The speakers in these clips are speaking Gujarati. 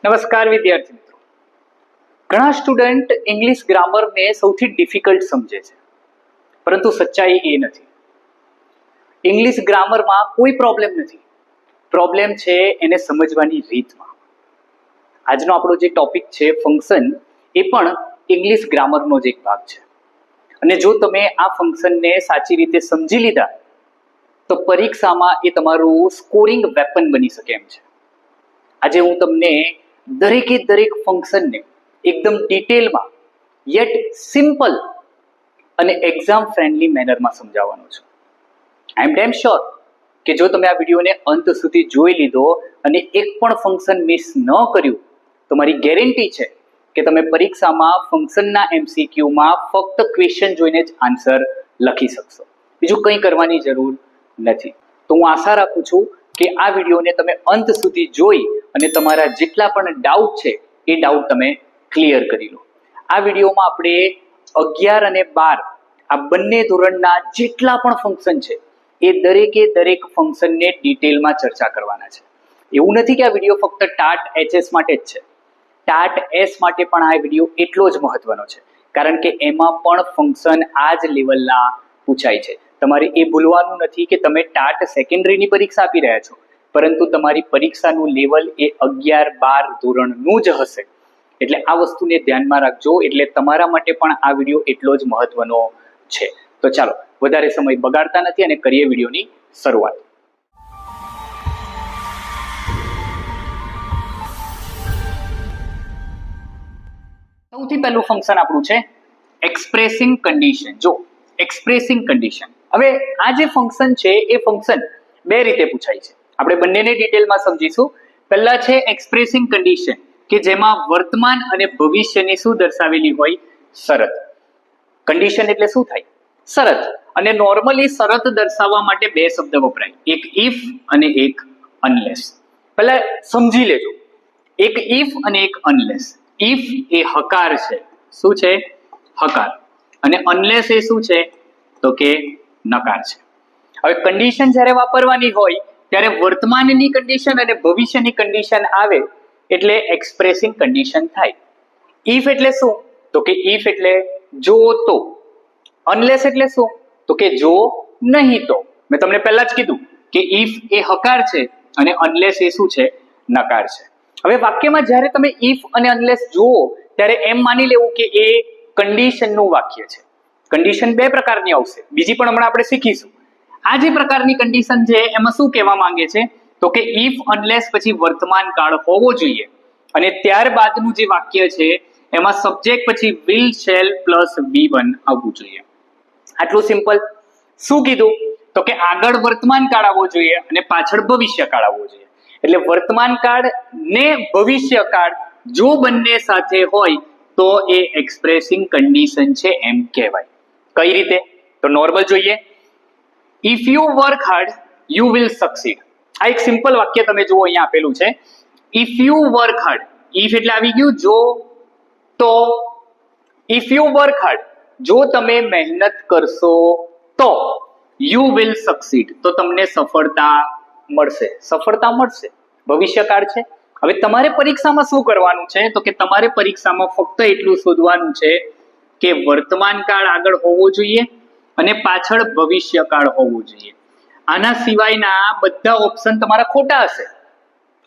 નમસ્કાર વિદ્યાર્થી મિત્રો. ઘણા સ્ટુડન્ટ ઇંગ્લિશ ગ્રામરને સૌથી ડિફિકલ્ટ સમજે છે, પરંતુ સચ્ચાઈ એ નથી. ઇંગ્લિશ ગ્રામરમાં કોઈ પ્રોબ્લેમ નથી, પ્રોબ્લેમ છે એને સમજવાની રીતમાં. આજનો આપણો જે ટોપિક છે ફંક્શન, એ પણ ઇંગ્લિશ ગ્રામરનો જ એક ભાગ છે. અને જો તમે આ ફંક્શનને સાચી રીતે સમજી લીધા તો પરીક્ષામાં એ તમારું સ્કોરિંગ વેપન બની શકે એમ છે. આજે હું તમને દરેકે દરેક ફંક્શનને એકદમ ડિટેલમાં યેટ સિમ્પલ અને એક્ઝામ ફ્રેન્ડલી મેનરમાં સમજાવવાનો છું. આઈ એમ ડેમ શ્યોર કે જો તમે આ વિડીયોને અંત સુધી જોઈ લીધો અને એક પણ ફંક્શન મિસ ન કર્યું તો મારી ગેરંટી છે કે તમે પરીક્ષામાં ફંક્શનના MCQમાં ફક્ત ક્વેશ્ચન જોઈને જ આન્સર લખી શકશો. બીજું કંઈ કરવાની જરૂર નથી. તો હું આશા રાખું છું કે આ વિડીયોને તમે અંત સુધી જોઈ અને તમારા જેટલા પણ ડાઉટ છે એ ડાઉટ તમે ક્લિયર કરી લો. આ વિડીયોમાં આપણે 11 અને 12 આ બંને ધોરણના જેટલા પણ ફંક્શન છે એ દરેકે દરેક ફંક્શનને ડિટેલમાં ચર્ચા કરવાના છે. એવું નથી કે આ વિડીયો ફક્ત ટાટ HS માટે જ છે. ટાટ S માટે પણ આ વિડીયો એટલો જ મહત્વનો છે, કારણ કે એમાં પણ ફંક્શન આ જ લેવલના પૂછાય છે. તમારે એ ભૂલવાનું નથી કે તમે ટાટ સેકન્ડરીની પરીક્ષા આપી રહ્યા છો, પરંતુ તમારી પરીક્ષાનું લેવલ એ 11-12 ધોરણનું જ હશે. એટલે આ વસ્તુને ધ્યાનમાં રાખજો. એટલે તમારા માટે પણ આ વિડીયો એટલો જ મહત્વનો છે. તો ચાલો વધારે સમય બગાડતા નથી અને કરીએ વિડીયોની શરૂઆત. સૌથી પહેલું ફંક્શન આપણું છે એક્સપ્રેસિંગ કન્ડિશન. જો એક્સપ્રેસિંગ કન્ડિશન, હવે આ જે ફંક્શન છે એ ફંક્શન બે રીતે પૂછાય છે. આપણે બંનેને ડિટેલમાં સમજીશું. પહેલા છે એક્સપ્રેસિંગ કન્ડિશન, કે જેમાં વર્તમાન અને ભવિષ્યની શું દર્શાવેલી હોય? શરત. કન્ડિશન એટલે શું થાય? શરત. અને નોર્મલી શરત દર્શાવવા માટે બે શબ્દ વપરાય, એક ઇફ અને એક અનલેસ. પહેલા સમજી લેજો, એક ઇફ અને એક અનલેસ. ઇફ એ હકાર છે. શું છે? હકાર. અને અનલેસ એ શું છે? તો કે નકાર છે. હવે કન્ડિશન જ્યારે વાપરવાની હોય ત્યારે વર્તમાનની કન્ડિશન અને ભવિષ્યની કન્ડિશન આવે એટલે એક્સપ્રેસિંગ કન્ડિશન થાય. ઇફ એટલે શું? તો કે ઇફ એટલે જો તો. અનલેસ એટલે શું? તો કે જો નહીં તો. મેં તમને પહેલા જ કીધું કે ઇફ એ હકાર છે અને અનલેસ એ શું છે? નકાર છે. હવે વાક્યમાં જ્યારે તમે ઇફ અને અનલેસ જુઓ ત્યારે એમ માની લેવું કે એ કન્ડિશનનું વાક્ય છે. કન્ડિશન બે પ્રકારની આવશે, બીજી પણ હમણાં આપણે શીખીશું. આ જે પ્રકારની કન્ડિશન છે એમાં શું કહેવા માંગે છે? તો કે ઇફ અનલેસ પછી વર્તમાન કાળ હોવો જોઈએ અને ત્યારબાદનું જે વાક્ય છે એમાં સબ્જેક્ટ પછી વિલ, શેલ પ્લસ V1 આવવું જોઈએ. આટલું સિમ્પલ. શું કીધું? તો કે આગળ વર્તમાન કાળ આવવો જોઈએ અને પાછળ ભવિષ્ય કાળ આવવો જોઈએ. એટલે વર્તમાન કાળ ને ભવિષ્ય કાળ જો બંને સાથે હોય તો એ એક્સપ્રેસિંગ કન્ડિશન છે એમ કહેવાય. કઈ રીતે? તો નોર્મલ જોઈએ. If you work hard you will succeed. આ એક સિમ્પલ વાક્ય તમે જુઓ અહીંયા આપેલું છે. If you work hard, if એટલે આવી ગયું જો તો. ઇફ યુ વર્ક હાર્ડ, જો તમે મહેનત કરશો તો યુ વિલ સક્સીડ, તો તમને સફળતા મળશે. સફળતા મળશે, ભવિષ્યકાળ છે. હવે તમારે પરીક્ષામાં શું કરવાનું છે? તો કે તમારે પરીક્ષામાં ફક્ત એટલું શોધવાનું છે કે વર્તમાન કાળ આગળ હોવો જોઈએ અને પાછળ ભવિષ્યકાળ હોવું જોઈએ. આના સિવાયના બધા ઓપ્શન તમારા ખોટા હશે.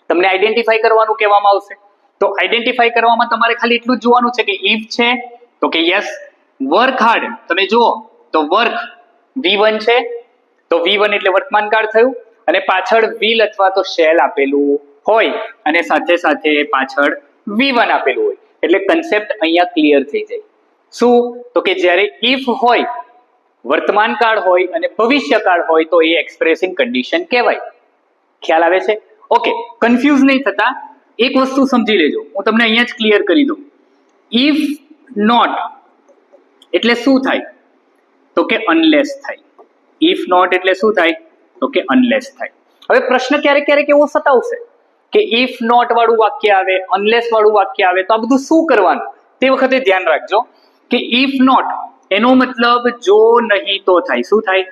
તમને આઈડેન્ટિફાઈ કરવાનું કહેવામાં આવશે. તો આઈડેન્ટિફાઈ કરવામાં તમારે ખાલી એટલું જ જોવાનું છે કે ઇફ છે તો કે યસ. વર્ક હાર્ડ તમે જુઓ તો વર્ક V1 છે, તો V1 એટલે વર્તમાન કાળ થયું અને પાછળ વિલ અથવા તો શેલ આપેલું હોય અને સાથે સાથે પાછળ V1 આપેલું હોય એટલે કન્સેપ્ટ અહીંયા ક્લિયર થઈ જાય. શું? તો કે જ્યારે ઇફ હોય, વર્તમાન કાળ હોય અને ભવિષ્ય કાળ હોય તો એ એક્સપ્રેસિંગ કન્ડિશન કહેવાય. ખ્યાલ આવે છે? ઓકે, કન્ફ્યુઝ નહીં થતા. એક વસ્તુ સમજી લેજો, હું તમને અહીંયા જ ક્લિયર કરી દઉં. ઇફ નોટ એટલે શું થાય? તો કે અનલેસ થાય. ઇફ નોટ એટલે શું થાય? તો કે અનલેસ થાય. હવે પ્રશ્ન ક્યારેક ક્યારેક એવો સતાવશે કે ઇફ નોટ વાળું વાક્ય આવે, અનલેસ વાળું વાક્ય આવે, તો આ બધું શું કરવાનું? તે વખતે ધ્યાન રાખજો કે ઇફ નોટ એનો મતલબ જો નહીં તો થાય. શું થાય?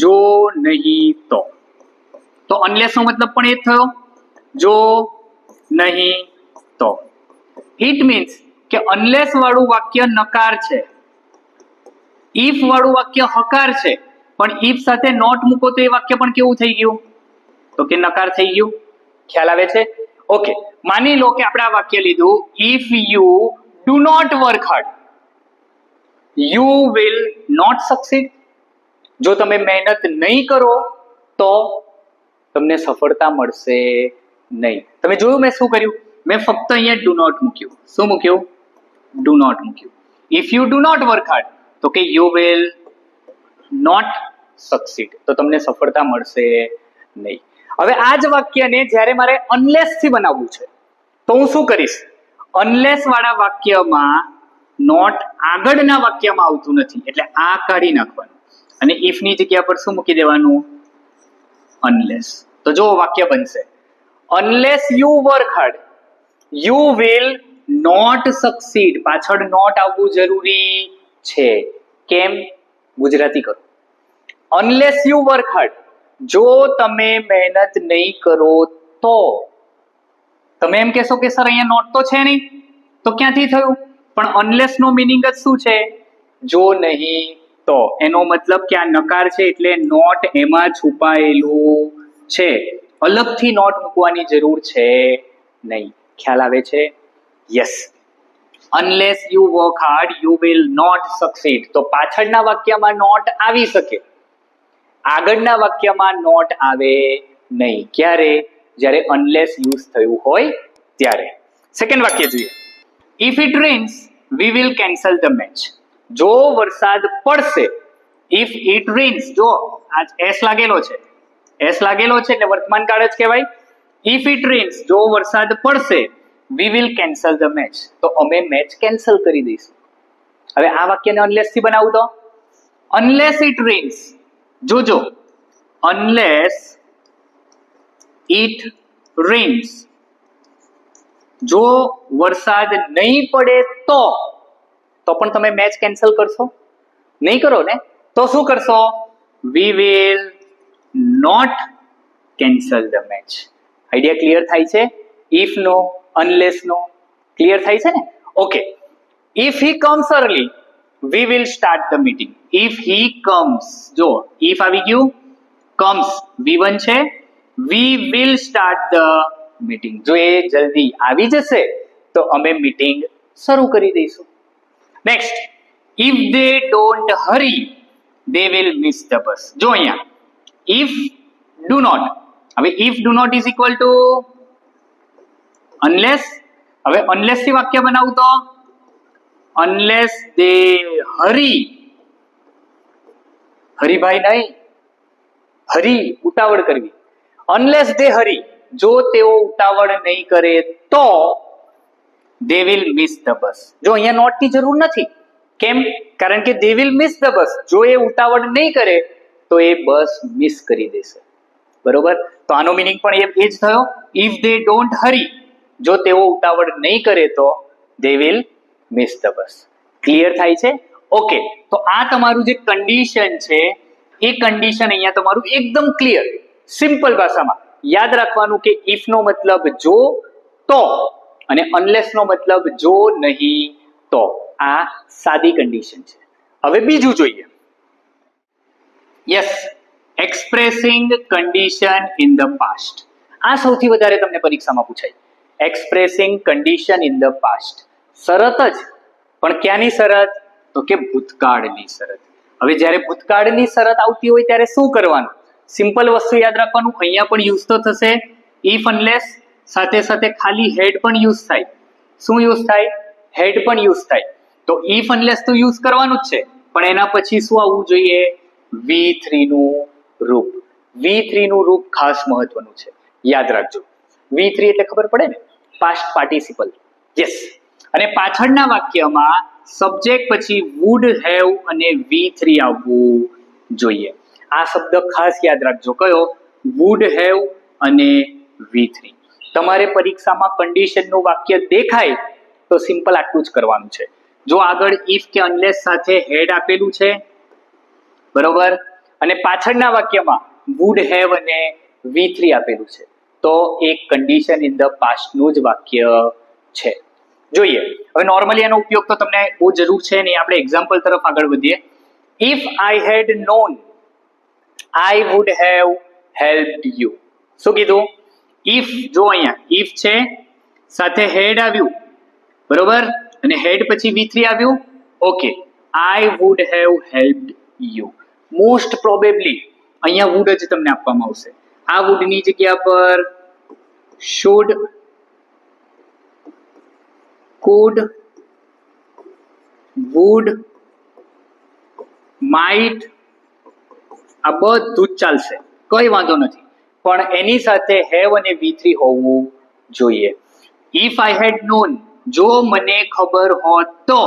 જો નહીં તો. તો અનલેસ નો મતલબ પણ એ જ થયો, જો નહીં તો ઇટ મીન્સ કે અનલેસ વાળું વાક્ય નકાર છે, ઇફ વાળું વાક્ય હકાર છે, પણ ઇફ સાથે નોટ મૂકો તો એ વાક્ય પણ કેવું થઈ ગયું? તો કે નકાર થઈ ગયું. ખ્યાલ આવે છે? ઓકે, માની લો કે આપણે આ વાક્ય લીધું, if you do not work hard you will not succeed. જો તમે મહેનત નહીં કરો તો તમને સફળતા મળશે નહીં. તમે જોયું મેં શું કર્યું? મેં ફક્ત અહીંયા ડુ નોટ મૂક્યું. શું મૂક્યું? ડુ નોટ મૂક્યું. If you do not work hard તો કે યુ વિલ નોટ સક્સીડ, તો તમને સફળતા મળશે નહીં. હવે આ જ વાક્યને જ્યારે મારે અનલેસ થી બનાવવું છે તો હું શું કરીશ? અનલેસ વાળા વાક્યમાં નોટ આગળના વાક્યમાં આવતું નથી, એટલે આ કાઢી નાખવાનું અને ઇફ ની જગ્યા પર શું મૂકી દેવાનું? અનલેસ. તો જો વાક્ય બનશે, unless you work hard you will not succeed. પાછળ નોટ આવવું જરૂરી છે. કેમ? ગુજરાતી કરો. અનલેસ યુ વર્ક હાર્ડ, જો તમે મહેનત નહીં કરો તો. તમે એમ કહેશો કે સર અહીંયા નોટ તો છે નહીં, તો ક્યાંથી થયું? પણ અનલેસ નો મિનિંગ જ શું છે? જો નહીં તો. એનો મતલબ કે આ નકાર છે એટલે નોટ એમાં છુપાયેલું છે, અલગથી નોટ મૂકવાની જરૂર છે નહીં. ખ્યાલ આવે છે? Yes. Unless you work hard you will not succeed. તો પાછળના વાક્યમાં નોટ આવી શકે, આગળના વાક્યમાં નોટ આવે નહીં. ક્યારે? જ્યારે અનલેસ યુઝ થયું હોય ત્યારે. સેકન્ડ વાક્ય જોઈએ. If it rains we will cancel the match. જો વરસાદ પડશે, ઇફ ઇટ રેન્સ, જો આ એસ લાગેલો છે, એસ લાગેલો છે એટલે વર્તમાન કાળ જ કહેવાય. ઇફ ઇટ રેન્સ, જો વરસાદ પડશે, we will cancel the match, તો અમે મેચ કેન્સલ કરી દઈશું. હવે આ વાક્યને અનલેસ થી બનાવું તો અનલેસ ઇટ રેન્સ, જોજો, અનલેસ ઇટ રેન્સ, જો વરસાદ નહીં પડે તો પણ તમે મેચ કેન્સલ કરશો? નહીં કરો ને. તો શું કરશો? We will not cancel the match. Idea clear થાય છે? ઇફ નો, અનલેસ નો ક્લિયર થાય છે ને? Okay. If he comes early we will start the meeting. If he comes, જો ઇફ આવી ગયું, કમ્સ V1 છે, we will start the meeting. જો એ જલ્દી આવી જશે તો અમે મીટિંગ શરૂ કરી દઈશું. Next, if they don't hurry they will miss the bus. જો અહીંયા ઇફ ડુ નોટ, હવે if do not is equal to unless. હવે અનલેસ થી વાક્ય બનાવું તો અનલેસ દે હરી, હરીભાઈ નહીં, હરી ઉતાવળ કરવી. અનલેસ દે હરી, જો તેઓ ઉતાવળ નહીં કરે તો દે વિલ મિસ ધ બસ. જો અહીંયા નોટ ની જરૂર નથી. કેમ? કારણ કે દે વિલ મિસ ધ બસ, જો એ ઉતાવળ નહીં કરે તો એ બસ મિસ કરી દેશે. બરોબર? તો આનો મિનિંગ પણ એ જ થયો. ઇફ દે ડોન્ટ હરી, જો તેઓ ઉતાવળ નહીં કરે તો દે will miss the bus. Clear થાય છે? ઓકે. તો આ તમારું જે કન્ડિશન છે એ કન્ડિશન અહીંયા તમારું એકદમ ક્લિયર, સિમ્પલ ભાષામાં યાદ રાખવાનું કે ઇફ નો મતલબ જો, તો, અને અનલેસ નો મતલબ જો નહીં તો. આ સાદી કન્ડિશન છે. હવે બીજું જોઈએ. Yes, expressing condition in the past. આ સૌથી વધારે તમને પરીક્ષામાં પૂછાય. Expressing condition in the past. શરત જ, પણ ક્યાંની શરત? તો કે ભૂતકાળની શરત. હવે જ્યારે ભૂતકાળની શરત આવતી હોય ત્યારે શું કરવાનું? સિમ્પલ વસ્તુ યાદ રાખવાનું. અહીંયા પણ યુઝ તો થશે ઇફ અનલેસ, સાથે સાથે ખાલી હેડ પણ યુઝ થાય. શું યુઝ થાય? હેડ પણ યુઝ થાય. તો ઇફ અનલેસ તો યુઝ કરવાનું જ છે, પણ એના પછી શું આવવું જોઈએ? V3 નું રૂપ. V3 નું રૂપ ખાસ મહત્વનું છે, યાદ રાખજો. V3 એટલે ખબર પડે ને, પાસ્ટ પાર્ટિસિપલ. યસ. અને પાછળના વાક્યમાં સબ્જેક્ટ પછી વુડ હેવ અને V3 આવવું જોઈએ. આ શબ્દ ખાસ યાદ રાખજો. કયો? વુડ હેવ અને V3. તમારે પરીક્ષામાં કન્ડિશનનું વાક્ય દેખાય તો સિમ્પલ આટલું જ કરવાનું છે. જો આગળ ઇફ કે અનલેસ સાથે હેડ આપેલું છે, બરોબર, અને પાછળના વાક્યમાં વુડ હેવ અને V3 આપેલું છે, તો એક કન્ડિશન ઇન ધ પાસ્ટનું જ વાક્ય છે. જોઈએ હવે નોર્મલી એનો ઉપયોગ તો તમને બહુ જરૂર છે નહીં, આપણે એક્ઝામ્પલ તરફ આગળ વધીએ. If I had known I would have helped you. શું કીધું? ઇફ, જો અહીંયા ઇફ છે, સાથે હેડ આવ્યું, બરોબર, અને હેડ પછી V3 આવ્યું. Okay, I would have helped you. Most probably અહીંયા વુડ જ તમને આપવામાં આવશે. આ વુડ ની જગ્યા પર શુડ, કુડ, વુડ, માઇટ, આ બધું જ ચાલશે, કઈ વાંધો નથી, પણ એની સાથે હેવ અને V3 હોવું જોઈએ. ઇફ આઈ હેડ નોન, જો મને ખબર હોત તો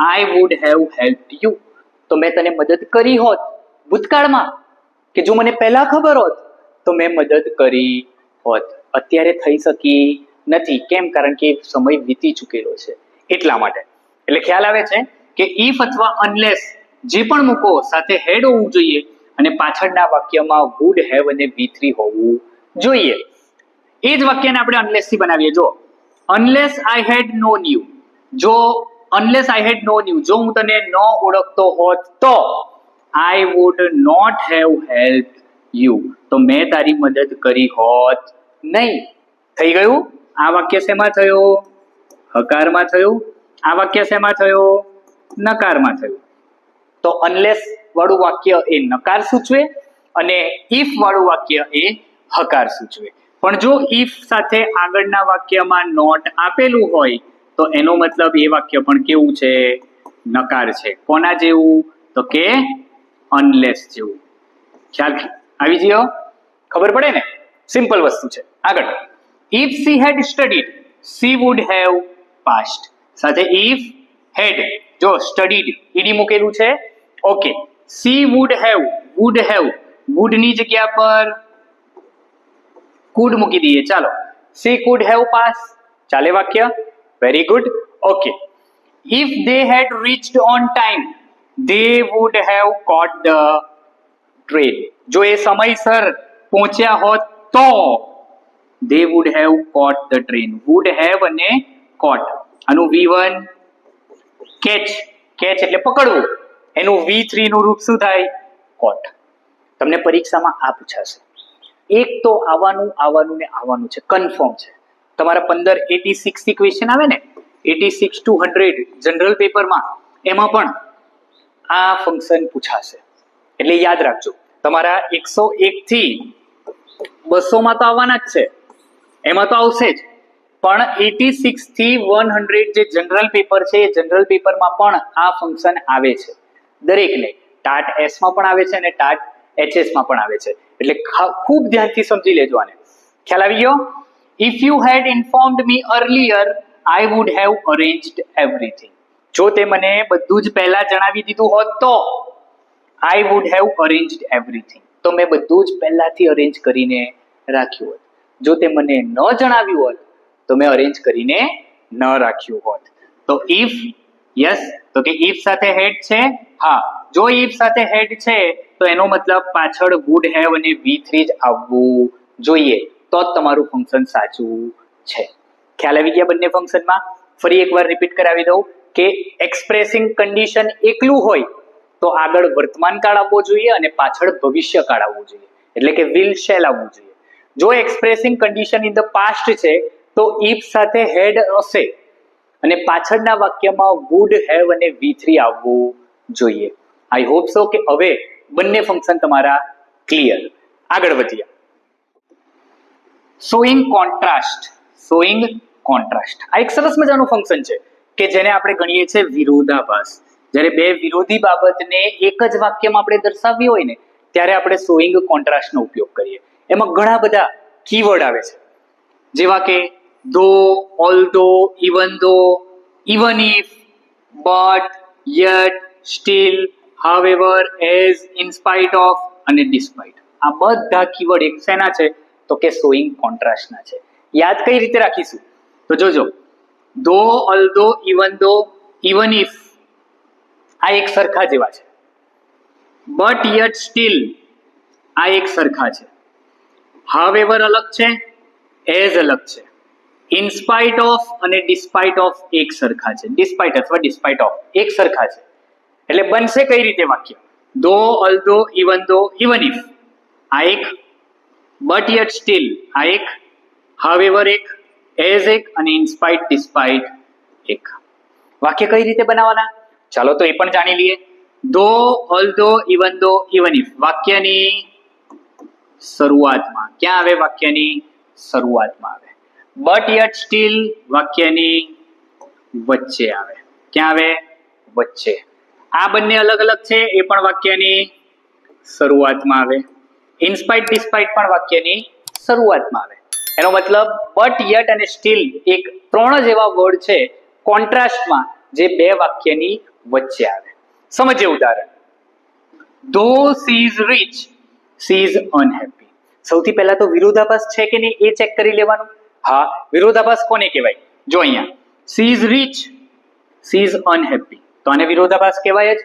I would have helped you, તો મેં તને મદદ કરી હોત ભૂતકાળમાં, કે જો મને પહેલા ખબર હોત તો મેં મદદ કરી હોત. અત્યારે થઈ શકી નથી, કેમ? કારણ કે સમય વીતી ચૂકેલો છે, એટલા માટે. એટલે ખ્યાલ આવે છે કે ઇફ અથવા અનલેસ જે પણ મૂકો સાથે હેડ હોવું જોઈએ અને પાછળના વાક્યમાં વુડ હેવ અને V3 હોવું જોઈએ. એ જ વાક્યને આપણે અનલેસ થી બનાવીએ. જો unless I had known you, જો unless I had known you, જો હું તને ન ઓળખતો હોત તો I would not have help you, તો મેં તારી મદદ કરી હોત નહીં. થઈ ગયું? આ વાક્ય શેમાં થયો? હકારમાં થયું. આ વાક્ય શેમાં થયો? નકારમાં થયું. તો અનલેસ વાળું વાક્ય એ નકાર સૂચવે અને ઇફ વાળું વાક્ય એ હકાર સૂચવે. પણ જો ઇફ સાથે આગળના વાક્યમાં નોટ આપેલું હોય તો એનો મતલબ એ વાક્ય પણ કેવું છે? નકાર છે. કોના જેવું? તો કે અનલેસ જેવું. ખ્યાલ આવી ગયો? ખબર પડે ને? સિમ્પલ વસ્તુ છે. આગળ, if she had studied she would have passed. સાથે ઇફ હેડ, જો સ્ટડીડ ઈડી મૂકેલું છે. Okay, she would have, would ની જગ્યા પર કુડ મૂકી દઈએ. ચાલો, સી કુડ હેવ પાસ, ચાલે વાક્ય. Very good. Okay, if they had reached on time they would have caught the train. જો એ સમયસર પહોંચ્યા હોત તો they would have caught the train. would have અને caught, આનું V1 catch, catch એટલે પકડવું, એનું V3 નું રૂપ શું થાય? caught. તમને પરીક્ષામાં આ પૂછાશે. એક તો આવવાનું ને આવવાનું છે, કન્ફર્મ છે. તમારા 15 86 થી ક્વેશ્ચન આવે ને, 86 to 100 જનરલ પેપરમાં, એમાં પણ આ ફંક્શન પૂછાશે. એટલે યાદ રાખજો, તમારા 101 થી 200 માં તો આવવાના જ છે, એમાં તો આવશે જ, પણ 86 થી 100 જે જનરલ પેપર છે એ જનરલ પેપરમાં પણ આ ફંક્શન આવે છે દરેકને. ટાટ એસ માં પણ આવે છે અને ટાટ એચએસ માં પણ આવે છે. એટલે ખૂબ ધ્યાનથી સમજી લેજો આને. ખ્યાલ આવી ગયો? If you had informed me earlier I would have arranged everything. જો તે મને બધું જ પહેલા જણાવી દીધું હોત તો I would have arranged everything, તો મેં બધું જ પહેલાથી અરેન્જ કરીને રાખ્યું હોત. જો તે મને ન જણાવ્યું હોત તો મેં અરેન્જ કરીને ન રાખ્યું હોત. તો ઇફ, યસ, તો કે ઇફ સાથે હેડ છે. હા, જો ઇફ સાથે હેડ છે તો એનો મતલબ પાછળ વુડ હેવ અને V3 જ આવવું જોઈએ, તો જ તમારું ફંક્શન સાચું છે. ખ્યાલ આવી ગયા બંને ફંક્શનમાં? ફરી એકવાર રિપીટ કરાવી દઉં કે એક્સપ્રેસિંગ કન્ડિશન એકલું હોય તો આગળ વર્તમાન કાળ આવવો જોઈએ અને પાછળ ભવિષ્ય કાળ આવવું જોઈએ, એટલે કે વિલ શેલ આવવું જોઈએ. જો expressing condition in the past છે તો ઇફ સાથે હેડ હશે અને પાછળના વાક્યમાં વુડ હેવ અને V3 આવવું જોઈએ. આઈ હોપ સો કે હવે બંને ફંક્શન તમારા ક્લિયર. આગળ વધીએ. Showing contrast. શોઈંગ કોન્ટ્રાસ્ટ આ એક સરસ મજાનું ફંક્શન છે કે જેને આપણે ગણીએ છીએ વિરોધાભાસ. જ્યારે બે વિરોધી બાબતને એક જ વાક્યમાં આપણે દર્શાવવી હોય ને ત્યારે આપણે શોઈંગ કોન્ટ્રાસ્ટનો ઉપયોગ કરીએ. એમાં ઘણા બધા કીવર્ડ આવે છે, જેવા કે though, although, even though, even if, but, yet, still, however, as, in spite of અને ડિસ્પાઇટ. આ બધા કીવર્ડ એક શેના છે? તો કે શોઈંગ કોન્ટ્રાસ્ટના છે. યાદ કઈ રીતે રાખીશું? તો જોજો, ધો, ઓલ્ધો, ઇવન ઇફ આ એક સરખા જેવા છે. બટ, યટ, સ્ટીલ આ એક સરખા છે. હાવેવર અલગ છે, એઝ અલગ છે. ઇન સ્પાઇટ ઓફ અને ડિસ્પાઇટ ઓફ એક સરખા છે, ડિસ્પાઇટ અથવા ડિસ્પાઇટ ઓફ એક સરખા છે, એટલે બનશે કઈ રીતે વાક્ય? ધો, ઓલ્ધો, ઇવન ઇફ આ એક, બટ યટ સ્ટીલ આ એક, હાવેવર એક, એઝ એક અને ઇન સ્પાઇટ ડિસ્પાઇટ એક. વાક્ય કઈ રીતે બનાવવાના? ચાલો તો એ પણ જાણી લઈએ. ધો, ઓલ્ધો, ઇવન ઇફ વાક્યની શરૂઆતમાં ક્યાં આવે? વાક્યની શરૂઆતમાં આવે. બટ યટ સ્ટીલ વાક્યની વચ્ચે આવે. ક્યાં આવે? વચ્ચે. આ બંને અલગ અલગ છે, એ પણ વાક્યની શરૂઆતમાં આવે. ઇનસ્પાઇટ ડિસ્પાઇટ પણ વાક્યની શરૂઆતમાં આવે. એનો મતલબ બટ યટ અને સ્ટીલ એક ત્રણ જ એવા વર્ડ છે કોન્ટ્રાસ્ટમાં જે બે વાક્યની વચ્ચે આવે. સમજીએ ઉદાહરણ. Though she is rich, she is unhappy. સૌથી પહેલા તો વિરોધાભાસ છે કે નહીં એ ચેક કરી લેવાનું. હા, વિરોધાભાસ કોને કહેવાય? જો અહીંયા she is rich, she is unhappy, તો આને વિરોધાભાસ કહેવાય જ.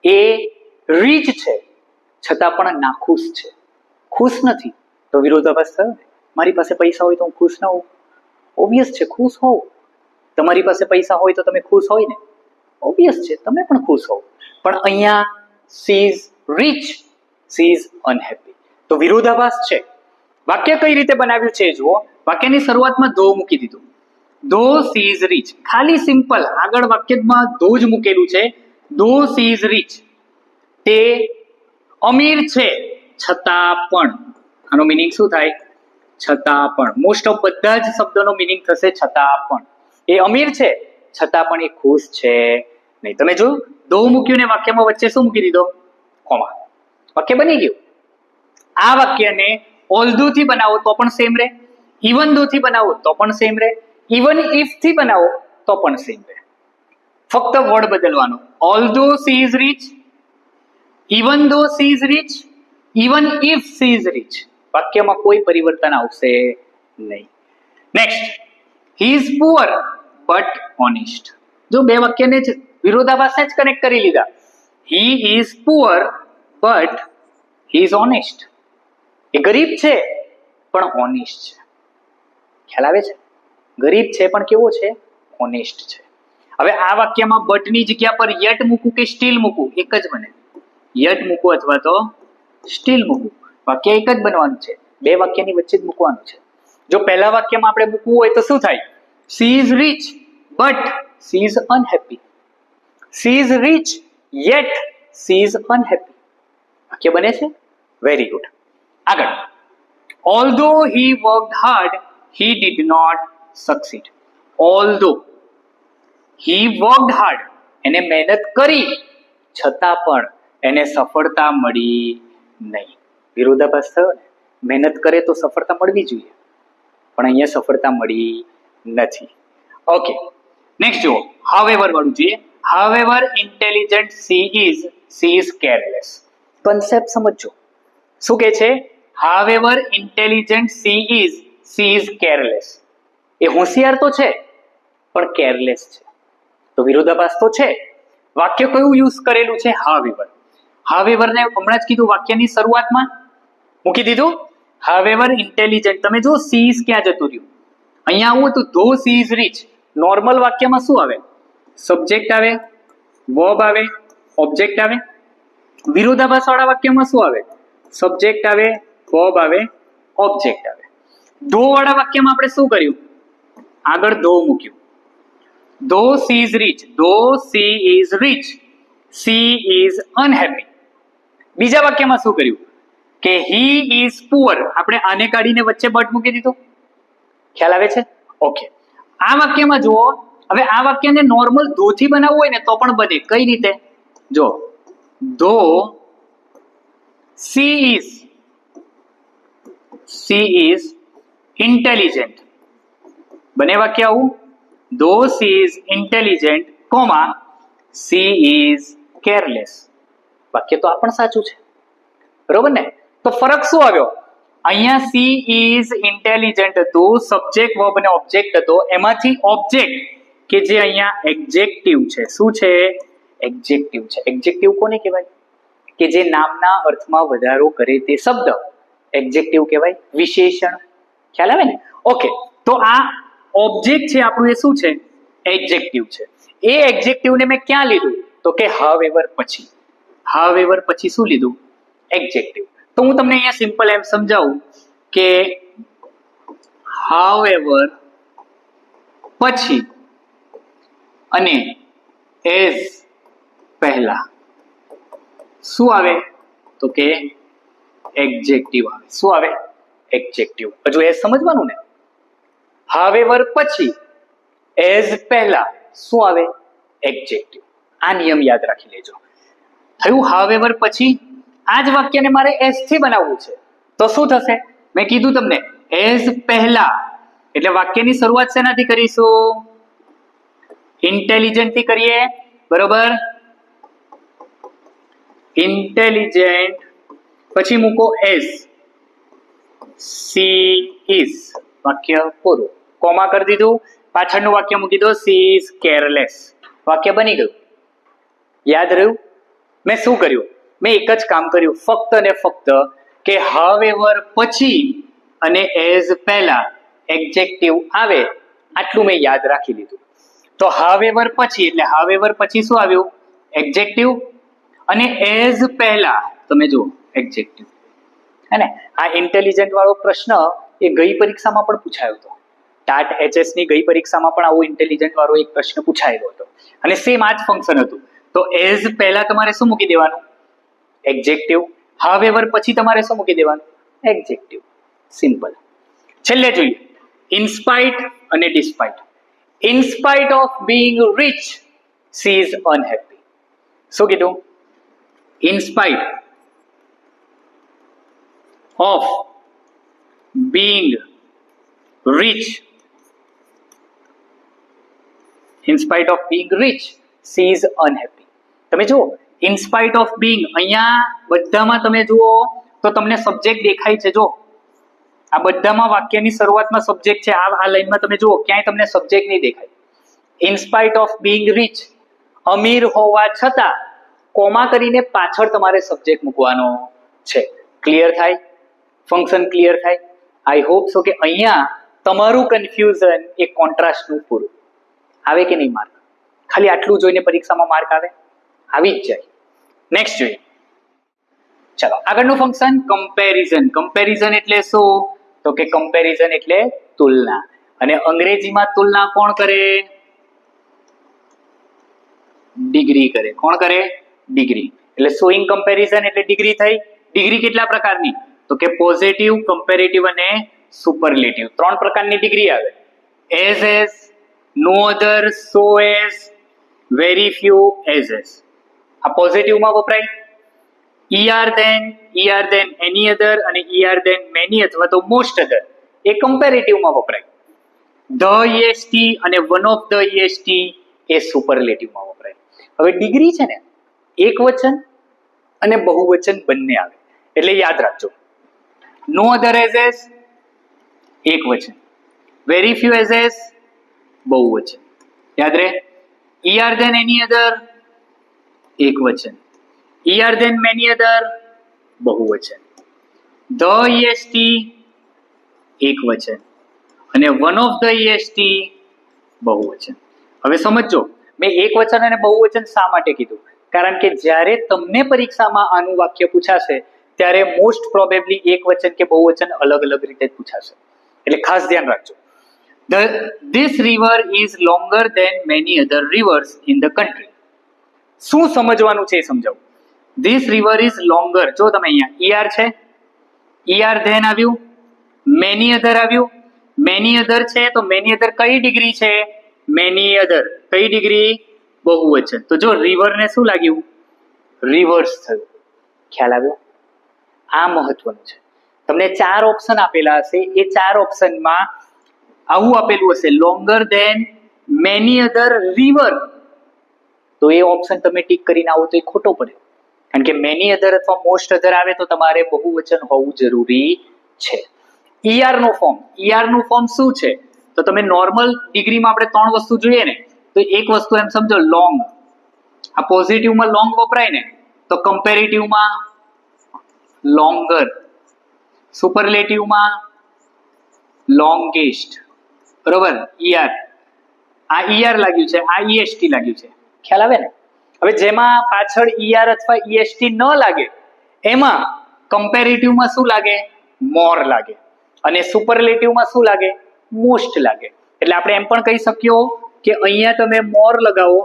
એ રીચ છે છતાં પણ નાખુશ છે, ખુશ નથી, તો વિરોધાભાસ થયો ને. મારી પાસે પૈસા હોય તો હું ખુશ ના હોઉં? ઓબ્વિયસ છે ખુશ હોવ. તમારી પાસે પૈસા હોય તો તમે ખુશ હોય ને? ઓબ્વિયસ છે તમે પણ ખુશ હોવ. પણ અહીંયા she is rich, she is unhappy, તો વિરોધાભાસ છે. વાક્ય કઈ રીતે બનાવ્યું છે જુઓ. વાક્યની શરૂઆતમાં ધો મૂકી દીધું. ધો સી ઇઝ રીચ, ખાલી સિમ્પલ આગળ વાક્યમાં ધો જ મૂકેલું છે. ધો સી ઇઝ રીચ, તે અમીર છે છતાં પણ. આનો મિનિંગ શું થાય? છતાં પણ. મોસ્ટ ઓફ બધા જ શબ્દોનો મિનિંગ થશે છતાં પણ. એ અમીર છે છતાં પણ એ ખુશ છે નહીં. તમે જોયું, ધો મૂક્યું ને વાક્યમાં વચ્ચે શું મૂકી દીધો? કોમા. વાક્ય બની ગયું. આ વાક્યને ઓલ્ધો થી બનાવો તો પણ સેમ રહે, ઇવન ધો થી બનાવો તો પણ સેમ રહે, ઇવન ઇફ થી બનાવો તો પણ સેમ રહે. ફક્ત વર્ડ બદલવાનો. Although she is rich, even though she is rich, even if she is rich. વાક્યમાં કોઈ પરિવર્તન આવશે નહીં. Next, he is poor but honest. જો બે વાક્યને જ વિરોધાભાસને જ કનેક્ટ કરી લીધા. He is poor but he is honest. એ ગરીબ છે પણ ઓનેસ્ટ છે. ખ્યાલ આવે છે? ગરીબ છે પણ કેવો છે? ઓનેસ્ટ છે. હવે આ વાક્યમાં બટની જગ્યા પર યટ મૂકું કે સ્ટીલ મૂકું? એક જ બને. યટ મૂકું અથવા તો સ્ટીલ મૂકું, વાક્ય એક જ બનવાનું છે. બે વાક્યની વચ્ચે જ મૂકવાનું છે. જો પહેલા વાક્યમાં આપણે મૂકવું હોય તો શું થાય? She is rich but she is unhappy. She is rich yet she is unhappy. વાક્ય બને છે? Very good. આગળ. Although he worked hard he did not succeed. Although he worked hard, એને મહેનત કરી છતાં પણ એને સફળતા મળી નહીં. વિરોધાભાસ થયો ને. મહેનત કરે તો સફળતા મળવી જોઈએ, પણ અહીંયા સફળતા મળી નથી. ઓકે, નેક્સ્ટ જુઓ. હાવેવર વાળું જોઈએ. However intelligent she is careless. Concept સમજો. શું કે છે? However intelligent she is careless. એ હોશિયાર તો છે પણ કેરલેસ છે, તો વિરોધાભાસ તો છે. વાક્ય કયું યુઝ કરેલું છે? હાવેવર. હાવેવર ને હમણાં જ કીધું વાક્યની શરૂઆતમાં મૂકી દીધું. However intelligent. તમે જો સી ઇઝ ક્યાં જતું રહ્યું? અહીંયા આવું હતું ધો સી ઇઝ રીચ. નોર્મલ વાક્યમાં શું આવે? સબ્જેક્ટ આવે, વર્બ આવે, ઓબ્જેક્ટ આવે. વિરોધાભાસ વાળા વાક્યમાં શું આવે? સબ્જેક્ટ આવે, વર્બ આવે, ઓબ્જેક્ટ આવે. ધો વાળા વાક્યમાં આપણે શું કર્યું? આગળ ધો મૂક્યું. Though she is rich, though she is rich, she is unhappy. બીજા વાક્યમાં શું કર્યું? કે હી ઇઝ પુઅર. આપણે આને કાઢીને વચ્ચે બટ મૂકી દીધું. ખ્યાલ આવે છે? ઓકે. આ વાક્યમાં જુઓ. હવે આ વાક્યને નોર્મલ ધો થી બનાવવું હોય ને તો પણ બને. કઈ રીતે? જો, ધો સી ઇઝ ઇન્ટેલિજન્ટ. બને વાક્ય આવું. ધો she is intelligent, comma C is careless. વાક્ય તો આ પણ સાચું છે, બરોબર ને? તો ફરક શું આવ્યો? અહીંયા સી ઇઝ ઇન્ટેલિજન્ટ હતું, સબ્જેક્ટ વર્બ અને ઓબ્જેક્ટ હતો. એમાંથી ઓબ્જેક્ટ કે જે અહીંયા એડજેક્ટિવ છે. શું છે? એડજેક્ટિવ છે. એડજેક્ટિવ કોને કહેવાય? કે જે નામના અર્થમાં વધારો કરે તે શબ્દ એડજેક્ટિવ કહેવાય, વિશેષણ. ખ્યાલ આવે ને? ઓકે, તો આ ઓબ્જેક્ટ છે આપણું એ શું છે? એડજેક્ટિવ છે. એ એડજેક્ટિવને મેં ક્યાં લીધું? તો કે હાવેવર પછી. હાવેવર પછી શું લીધું? એડજેક્ટિવ. તો હું તમને અહીંયા સિમ્પલ એમ સમજાવું કે હાવેવર પછી અને એઝ પહેલા શું આવે? તો કે એડજેક્ટિવ આવે. શું આવે? એડજેક્ટિવ. હજુ એ સમજવાનું ને. હાવેવર પછી એઝ પહેલા શું આવે? એડજેક્ટિવ. આ નિયમ યાદ રાખી લેજો. થયું હાવેવર પછી? આ જ વાક્યને મારે એઝ થી બનાવવું છે તો શું થશે? મેં કીધું તમને એઝ પહેલા એટલે વાક્યની શરૂઆત શેનાથી કરીશું? ઇન્ટેલિજન્ટ થી કરીએ. બરોબર? ઇન્ટેલિજન્ટ પછી મૂકો એઝ. સી ઇઝ વાક્ય પૂરું. કોમા કરી દીધું. પાછળનું વાક્ય મૂકી દો સી ઇઝ કેરલેસ. વાક્ય બની ગયું. યાદ રહ્યું? મેં શું કર્યું? મેં એક જ કામ કર્યું, ફક્ત ને ફક્ત કે હાવેવર પછી અને એઝ પહેલા એડજેક્ટિવ આવે આટલું મેં યાદ રાખી લીધું. તો હાવેવર પછી એટલે હાવેવર પછી શું આવ્યું? એડજેક્ટિવ. અને એઝ પહેલા તમે જુઓ એડજેક્ટિવ. હે ને? આ ઇન્ટેલિજન્ટ વાળો પ્રશ્ન એ ગઈ પરીક્ષામાં પણ પૂછાયો હતો. ટાટ એચએસ ની ગઈ પરીક્ષામાં પણ આવો ઇન્ટેલિજન્ટ વાળો એક પ્રશ્ન પૂછાયેલો હતો અને સેમ આ જ ફંક્શન હતું. તો એઝ પહેલા તમારે શું મૂકી દેવાનું? એડજેક્ટિવ. હાવેવર પછી તમારે શું મૂકી દેવાનું? એડજેક્ટિવ. સિમ્પલ. છેલ્લે જોઈએ ઇનસ્પાઇટ અને despite. In spite of being rich she is unhappy. શું કીધું? In spite of being rich in spite of being rich she is unhappy. તમે જુઓ ઇનસ્પાઇટ ઓફ બીઇંગ અહીંયા બધામાં તમે જુઓ તો તમને સબ્જેક્ટ દેખાય છે. જો આ બધામાં વાક્યની શરૂઆતમાં સબ્જેક્ટ છે. આ લાઈનમાં તમે જુઓ ક્યાંય તમને સબ્જેક્ટ નહીં દેખાય. ઇનસ્પાઇટ ઓફ બીઇંગ રીચ અમીર હોવા છતાં કોમા કરીને પાછળ તમારે સબ્જેક્ટ મૂકવાનો છે. ક્લિયર થાય? ફંક્શન ક્લિયર થાય? આઈ હોપ સો કે અહીંયા તમારું કન્ફ્યુઝન એ કોન્ટ્રાસ્ટનું પૂરું આવે કે નહીં. માર્ક ખાલી આટલું જોઈને પરીક્ષામાં માર્ક આવે? આવી જ જાય. નેક્સ્ટ જોઈએ. ચાલો આગળનું ફંક્શન કમ્પેરિઝન. કમ્પેરિઝન એટલે શું? તો કે કમ્પેરિઝન એટલે તુલના. અને અંગ્રેજીમાં તુલના કોણ કરે? ડિગ્રી કરે. કોણ કરે? ડિગ્રી. એટલે શોઈંગ કમ્પેરિઝન એટલે ડિગ્રી થઈ. ડિગ્રી કેટલા પ્રકારની? તો કે પોઝિટિવ, કમ્પેરેટિવ અને સુપરલેટિવ. 3 પ્રકારની ડિગ્રી આવે. As as, no other, so as, very few, as as. આ પોઝિટિવમાં વપરાય. ER then એની અધર અને ER then મેની અથવા તો મોસ્ટ અધર એ કમ્પેરેટિવમાં વપરાય. ધ EST અને વન ઓફ ધ EST એ સુપરલેટિવમાં વપરાય. હવે ડિગ્રી છે ને એક વચન અને બહુવચન બંને આવે એટલે યાદ રાખજો. નો અધર એઝ એઝ એક વચન, વેરી ફ્યુ એઝ એઝ બહુવચન. યાદ રહે? ER then એની અધર એક વચન, ER then many other બહુવચન, the EST એક વચન અને one of the EST બહુવચન. હવે સમજો મેં એક વચન અને બહુવચન શા માટે કીધું? કારણ કે જ્યારે તમને પરીક્ષામાં આનું વાક્ય પૂછાશે ત્યારે મોસ્ટ પ્રોબેબલી એક વચન કે બહુવચન અલગ અલગ રીતે પૂછાશે એટલે ખાસ ધ્યાન રાખજો. This river is longer than many other rivers in the country. શું સમજવાનું છે એ સમજાવું. This river is longer. જો તમે અહીંયા ER છે, ER then આવ્યું, many other આવ્યું. many other છે તો many other કઈ ડિગ્રી છે? many other કઈ ડિગ્રી? બહુવચન. તો જો river ને શું લાગ્યું? રિવર્સ થયું. ખ્યાલ આવ્યો? આ મહત્વનું છે. તમને 4 ઓપ્શન આપેલા હશે, એ 4 ઓપ્શનમાં આવું આપેલું હશે longer than many other river. તો એ ઓપ્શન તમે ટીક કરીને આવો તો એ ખોટો પડે. કારણ કે મેની અધર અથવા મોસ્ટ અધર આવે તો તમારે બહુવચન હોવું જરૂરી છે. ER નું ફોર્મ શું છે? તો તમે નોર્મલ ડિગ્રીમાં આપણે 3 વસ્તુ જોઈએ ને તો એક વસ્તુ એમ સમજો લોંગ. આ પોઝિટિવમાં લોંગ વપરાય ને તો કમ્પેરેટિવમાં લોંગર, સુપરલેટિવમાં લોંગેસ્ટ બરોબર, ER, આ ER લાગ્યું છે, આ EST લાગ્યું છે, ખ્યાલ આવે ને? હવે જેમાં પાછળ ER અથવા EST ન લાગે એમાં કમ્પેરેટિવમાં શું લાગે? મોર લાગે, અને સુપરલેટિવમાં શું લાગે? મોસ્ટ લાગે. એટલે આપણે એમ પણ કહી શકીએ કે અહીંયા તમે મોર લગાવો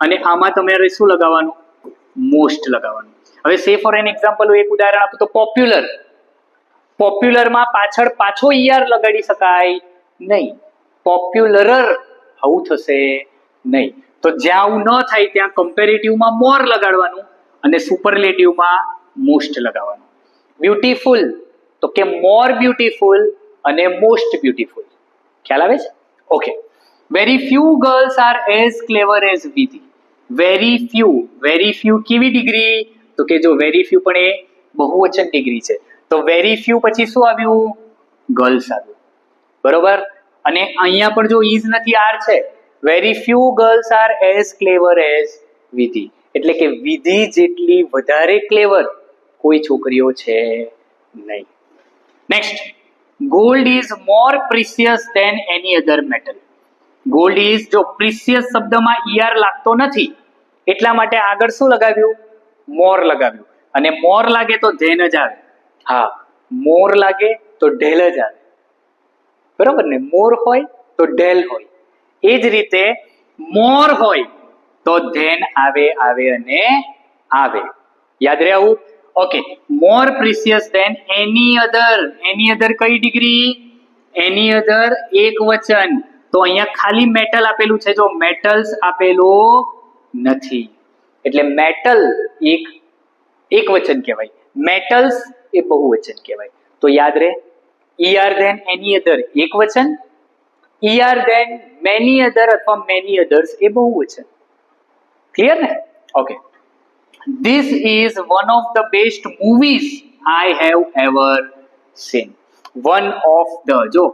અને આમાં તમારે શું લગાવવાનું? મોસ્ટ લગાવવાનું. હવે સે ફોર એન એક્ઝામ્પલ એક ઉદાહરણ આપું તો પોપ્યુલર. પોપ્યુલરમાં પાછળ પાછો ER લગાડી શકાય નહીં, પોપ્યુલરર આવું થશે નહીં. તો જ્યાં આવું ન થાય ત્યાં કમ્પેરેટિવમાં મોર લગાડવાનું અને સુપરલેટિવમાં મોસ્ટ લગાવવાનું. બ્યુટીફુલ તો કે મોર બ્યુટીફુલ અને મોસ્ટ બ્યુટીફુલ. ખ્યાલ આવે છે? Okay. Very few girls are as clever as વિધિ. વેરી ફ્યુ કેવી ડિગ્રી? તો કે જો વેરી ફ્યુ પણ એ બહુવચન ડિગ્રી છે, તો વેરી ફ્યુ પછી શું આવ્યું? ગર્લ્સ આવ્યું, બરોબર. અને અહીંયા પણ જો ઇઝ નથી, આર છે. Very few girls are as clever as વિધિ, એટલે કે વિધિ જેટલી વધારે ક્લેવર કોઈ છોકરીઓ છે નહીં. Next, gold is more precious than any other metal. Gold is, જો પ્રિસિયસ શબ્દમાં ER લાગતો નથી એટલા માટે આગળ શું લગાવ્યું? મોર લગાવ્યું. અને મોર લાગે તો ધેન જ આવે. હા, મોર લાગે તો ઢેલ જ આવે, બરોબર ને? મોર હોય તો ઢેલ હોય. એ જ રીતે મોર હોય તો ધેન આવે અને આવે. યાદ રહે આવું? ઓકે. મોર પ્રિસિયસ ધેન એની અધર. એની અધર કઈ ડિગ્રી? એની અધર એક વચન. તો અહીંયા ખાલી મેટલ આપેલું છે, જો મેટલ્સ આપેલું નથી એટલે મેટલ એક વચન કહેવાય, મેટલ્સ એ બહુવચન કહેવાય. તો યાદ રહે, ER ધેન એની અધર એક વચન, ER ધેન મેની અધર અથવા મેની અધર્સ એ બહુવચન. ક્લિયર ને? Okay. This is one of the best movies I have ever seen. One of the, જો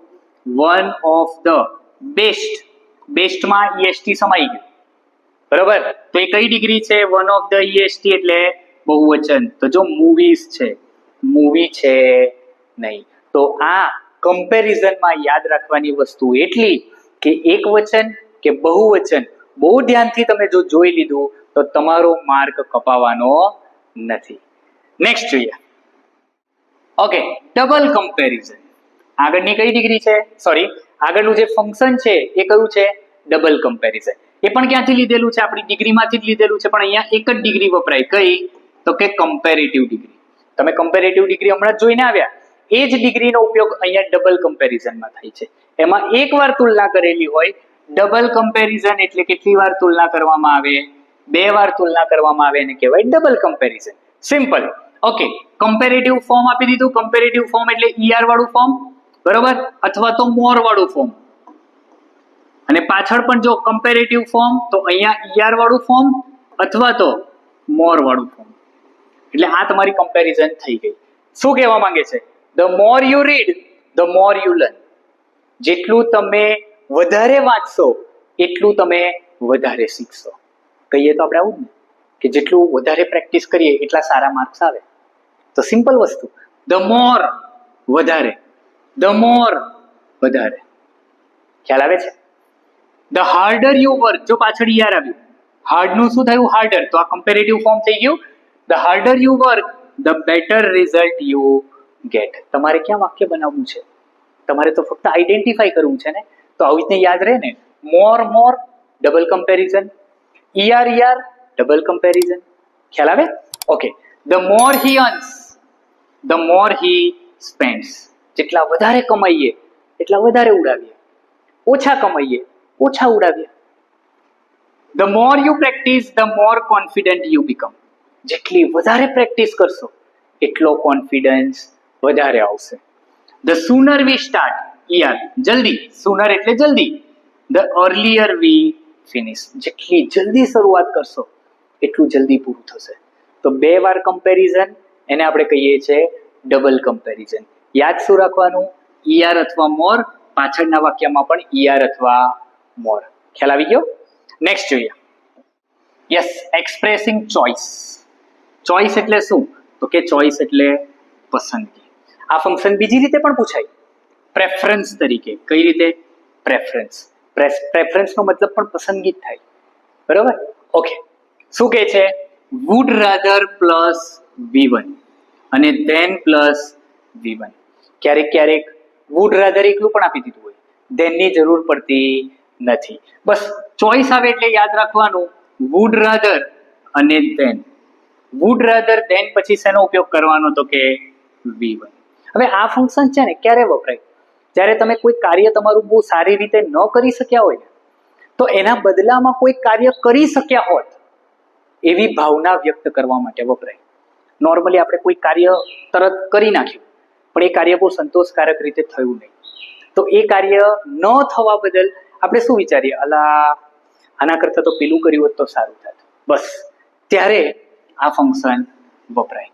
one of the best, best માં EST સમાઈ ગયું, બરોબર. તો એ કઈ ડિગ્રી છે? one of the EST એટલે બહુવચન. તો જો મૂવીઝ છે, મૂવી છે નહીં. તો આ કમ્પેરિઝનમાં યાદ રાખવાની વસ્તુ એટલી કે એક વચન કે બહુવચન બહુ ધ્યાનથી તમે જો જોઈ લીધું તો તમારો માર્ક કપાવાનો નથી. નેક્સ્ટ જોઈએ. Okay, double comparison. આગળની કઈ ડિગ્રી છે? સોરી, આગળનું જે ફંક્શન છે એ કયું છે? Double comparison. એ પણ ક્યાંથી લીધેલું છે? આપણી ડિગ્રીમાંથી જ લીધેલું છે, પણ અહીંયા એક જ ડિગ્રી વપરાય. કઈ? તો કે કમ્પેરેટિવ ડિગ્રી. તમે કમ્પેરેટિવ ડિગ્રી હમણાં જોઈને આવ્યા, એ જ ડિગ્રીનો ઉપયોગ અહીંયા ડબલ કમ્પેરિઝનમાં થાય છે. એમાં એકવાર તુલના કરેલી હોય. ડબલ કમ્પેરિઝન એટલે કેટલી વાર તુલના કરવામાં આવે? 2 વાર તુલના કરવામાં આવે એને કહેવાય double comparison. Simple. Okay, comparative form આપી દીધું. કમ્પેરેટિવ ફોર્મ એટલે ER વાળું ફોર્મ, બરોબર, અથવા તો મોર વાળું ફોર્મ. અને પાછળ પણ જો કમ્પેરેટિવ ફોર્મ તો અહીંયા ER વાળું ફોર્મ અથવા તો મોર વાળું ફોર્મ. એટલે આ તમારી કમ્પેરિઝન થઈ ગઈ. શું કહેવા માંગે છે? The more you read, the more you learn. જેટલું તમે વધારે વાંચશો એટલું તમે વધારે શીખશો. કહીએ તો આપણે આવું જ ને કે જેટલું વધારે પ્રેક્ટિસ કરીએ એટલા સારા માર્ક્સ આવે. તો સિમ્પલ વસ્તુ, ધ મોર વધારે, ધ મોર વધારે. ખ્યાલ આવે છે? ધ હાર્ડર યુ વર્ક, જો પાછળ ER આવ્યું, હાર્ડનું શું થયું? હાર્ડર. તો આ કમ્પેરેટિવ ફોર્મ થઈ ગયું. The harder you work, the better result you get. તમારે ક્યાં વાક્ય બનાવવું છે? તમારે તો ફક્ત આઈડેન્ટિફાઈ કરવું છે ને. તો આવી રીતે યાદ રહે ને. More more double comparison, ER double comparison. ખ્યાલ આવે? Okay. The more he earns, the more he spends. જેટલા વધારે કમાઈએ એટલા વધારે ઉડાવીએ, ઓછા કમાઈએ ઓછા ઉડાવીએ. The more you practice, the more confident you become. જેટલી વધારે પ્રેક્ટિસ કરશો એટલો કોન્ફિડન્સ વધારે આવશે. The sooner we start, ER જલ્દી, સુનર એટલે જલ્દી. The earlier we finish. જેટલી જલ્દી શરૂઆત કરશો એટલું જલ્દી પૂરું થશે. તો 2 વાર કમ્પેરિઝન એને આપણે કહીએ છીએ ડબલ કમ્પેરિઝન. યાદ શું રાખવાનું? ER અથવા મોર. પાછળના વાક્યમાં પણ ER અથવા મોર. ખ્યાલ આવી ગયો? નેક્સ્ટ જોઈએ. Yes, expressing choice. ચોઇસ એટલે શું? તો કે ચોઇસ એટલે પસંદગી. આ ફંક્શન બીજી રીતે પણ પૂછાય, પ્રેફરન્સ તરીકે. કઈ રીતે? પ્રેફરન્સ. પ્રેફરન્સનો મતલબ પણ પસંદગી જ થાય, બરોબર? ઓકે, શું કહે છે? વુડ રાધર પ્લસ V1 અને ધેન પ્લસ V1. ક્યારેક ક્યારેક વુડ રાધર એકલું પણ આપી દીધું હોય, ધેનની જરૂર પડતી નથી. બસ ચોઈસ આવે એટલે યાદ રાખવાનું વુડ રાધર અને ધેન. વુડ રાધર ધેન પછી શેનો ઉપયોગ કરવાનો? તો કે V1. હવે આ ફંક્શન છે ને ક્યારે વપરાય? જ્યારે તમે કોઈ કાર્ય તમારું બહુ સારી રીતે ન કરી શક્યા હોય ને, તો એના બદલામાં કોઈ કાર્ય કરી શક્યા હોત એવી ભાવના વ્યક્ત કરવા માટે વપરાય. નોર્મલી આપણે કોઈ કાર્ય તરત કરી નાખ્યું, પણ એ કાર્ય બહુ સંતોષકારક રીતે થયું નહીં, તો એ કાર્ય ન થવા બદલ આપણે શું વિચારીએ? અલા, આના કરતાં તો પેલું કર્યું હોત તો સારું થાત. બસ ત્યારે આ ફંક્શન વપરાય.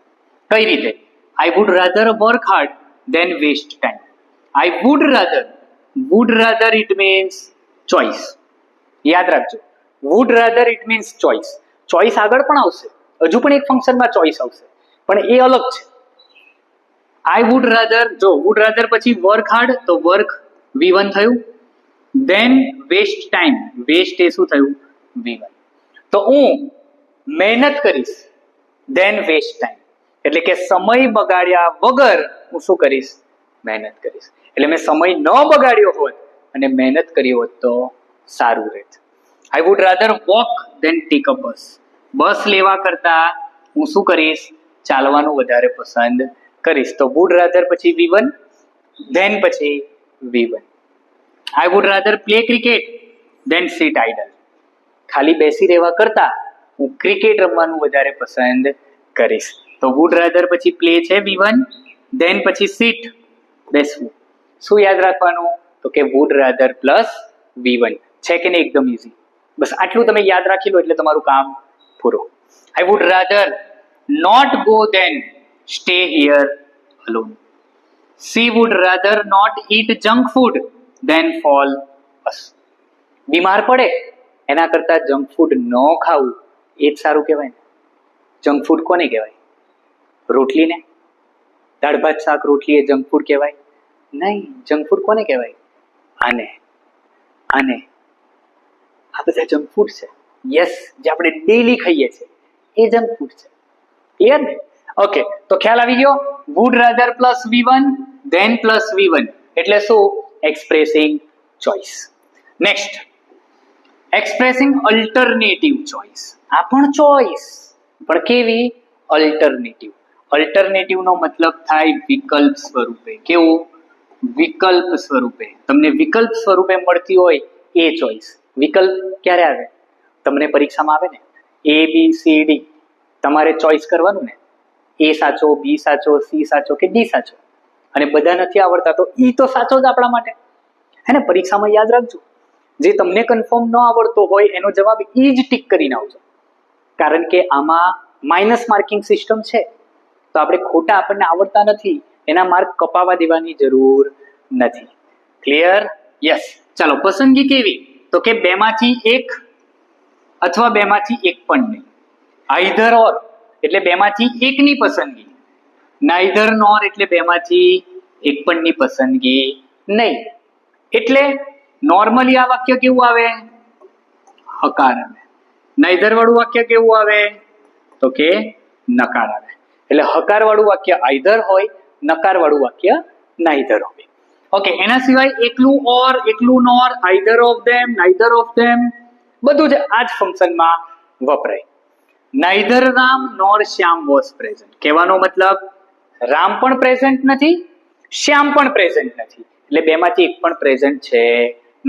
કઈ રીતે? I would rather work hard than waste time. I would rather it means choice. યાદ રાખજો, would rather it means choice. Choice આગળ પણ આવશે, હજુ પણ એક ફંક્શનમાં ચોઈસ આવશે, પણ એ અલગ છે. I would rather, જો would rather પછી work hard તો work V1 થયું, then waste time, waste એ શું થયું? V1. તો હું મહેનત કરીશ, then waste time, એટલે કે સમય બગાડ્યા વગર હું શું કરીશ? મહેનત કરીશ. એટલે મેં સમય ન બગાડ્યો હોત અને મહેનત કરી હોત તો સારું રહેત. I would rather walk than take a bus. બસ લેવા કરતા હું શું કરીશ? ચાલવાનું વધારે પસંદ કરીશ. તો would rather પછી V1, then પછી V1. I would rather play cricket than sit idle. ખાલી બેસી રહેવા કરતા હું ક્રિકેટ રમવાનું વધારે પસંદ કરીશ. તો would rather પછી પ્લે છે V1, then પછી sit, બેસવું. શું યાદ રાખવાનું? તો કે would rather પ્લસ V1. છે કે નહીં? એકદમ ઈઝી. બસ આટલું તમે યાદ રાખી લો એટલે તમારું કામ પૂરું. I would rather not go than stay here alone. She would rather not eat junk food than fall asleep. બીમાર પડે એના કરતા જંક ફૂડ ન ખાવું એ જ સારું કહેવાય ને. જંક ફૂડ કોને કહેવાય? રોટલીને? દાળ ભાત શાક રોટલી એ જંક ફૂડ કહેવાય નહીં. જંક ફૂડ કોને કહેવાય? આને આ બધા જંક ફૂડ છે. યસ, જે આપણે ડેલી ખાઈએ છીએ એ જંક ફૂડ છે. ક્લિયર ને? ઓકે, તો ખ્યાલ આવી ગયો. Would rather plus V1 than plus V1 એટલે શું? Expressing choice. Next, expressing alternative choice. આ પણ ચોઇસ, પણ કેવી? અલ્ટરનેટિવ. અલ્ટરનેટિવનો મતલબ થાય વિકલ્પ સ્વરૂપે. કેવું? વિકલ્પ સ્વરૂપે. તમને વિકલ્પ સ્વરૂપે મળતી હોય એ ચોઇસ. વિકલ્પ ક્યારે આવે? તમને પરીક્ષામાં આવે ને, ABCD, તમારે ચોઇસ કરવાનું ને, A સાચો, B સાચો, C સાચો કે D સાચો, અને બધા નથી આવડતા તો E તો સાચો જ આપણા માટે, હે ને? પરીક્ષામાં યાદ રાખજો, જે તમને કન્ફર્મ ન આવડતો હોય એનો જવાબ E જ ટીક કરીને આવજો, કારણ કે આમાં માઇનસ માર્કિંગ સિસ્ટમ છે. તો આપણે ખોટા આપણને આવડતા નથી એના માર્ક કપાવા દેવાની જરૂર નથી. ક્લિયર? યસ. ચાલો, પસંદગી કેવી? તો કે બેમાંથી એક અથવા બેમાંથી એક પણ નહીં. આઈધર ઓર એટલે બેમાંથી એકની પસંદગી, નાઈધર નોર એટલે બેમાંથી એક પણની પસંદગી નહીં. એટલે નોર્મલી આ વાક્ય કેવું આવે? હકાર આવે. નાઈધર વાળું વાક્ય કેવું આવે? તો કે નકાર આવે. એટલે હકાર વાળું વાક્ય આઈધર હોય, નકાર વાળું વાક્ય નાઈધર હોય. ઓકે, એના સિવાય એકલું ઓર, એકલું nor, either of them, neither of them, બધું જ આ જ ફંક્શનમાં વપરાય. Neither Ram nor Shyam was present. કહેવાનો મતલબ રામ પણ પ્રેઝન્ટ નથી, શ્યામ પણ પ્રેઝન્ટ નથી, એટલે બેમાંથી એક પણ પ્રેઝન્ટ છે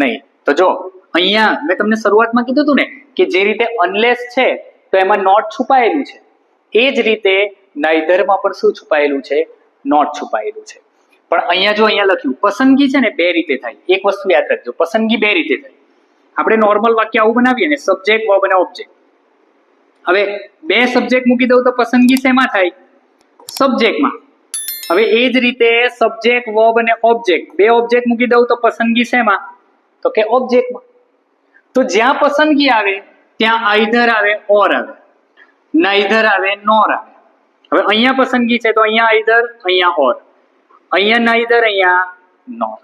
નહીં. તો જો અહીંયા મેં તમને શરૂઆતમાં કીધું હતું ને કે જે રીતે અનલેસ છે તો એમાં નોટ છુપાયેલું છે, એ જ રીતે નાઈધરમાં પણ શું છુપાયેલું છે? નોટ છુપાયેલું છે. પણ અહીંયા જો અહીંયા લખ્યું પસંદગી છે ને બે રીતે થાય. એક વસ્તુ યાદ રાખજો, પસંદગી બે રીતે થાય. આપણે નોર્મલ વાક્ય આવું બનાવીએ ને, સબ્જેક્ટ, વર્બ અને ઓબ્જેક્ટ. હવે બે સબ્જેક્ટ મૂકી દઉં તો પસંદગી શેમાં થાય? સબ્જેક્ટમાં. હવે એ જ રીતે સબ્જેક્ટ, વર્બ અને ઓબ્જેક્ટ, બે ઓબ્જેક્ટ મૂકી દઉં તો પસંદગી શેમાં? તો કે ઓબ્જેક્ટમાં. તો જ્યાં પસંદગી આવે ત્યાં આઈધર આવે, ઓર આવે, નાઈધર આવે, નોર આવે. હવે અહીંયા પસંદગી છે તો અહીંયા આઈધર, અહીંયા ઓર, અહીંયા નાઈધર, અહીંયા નોર.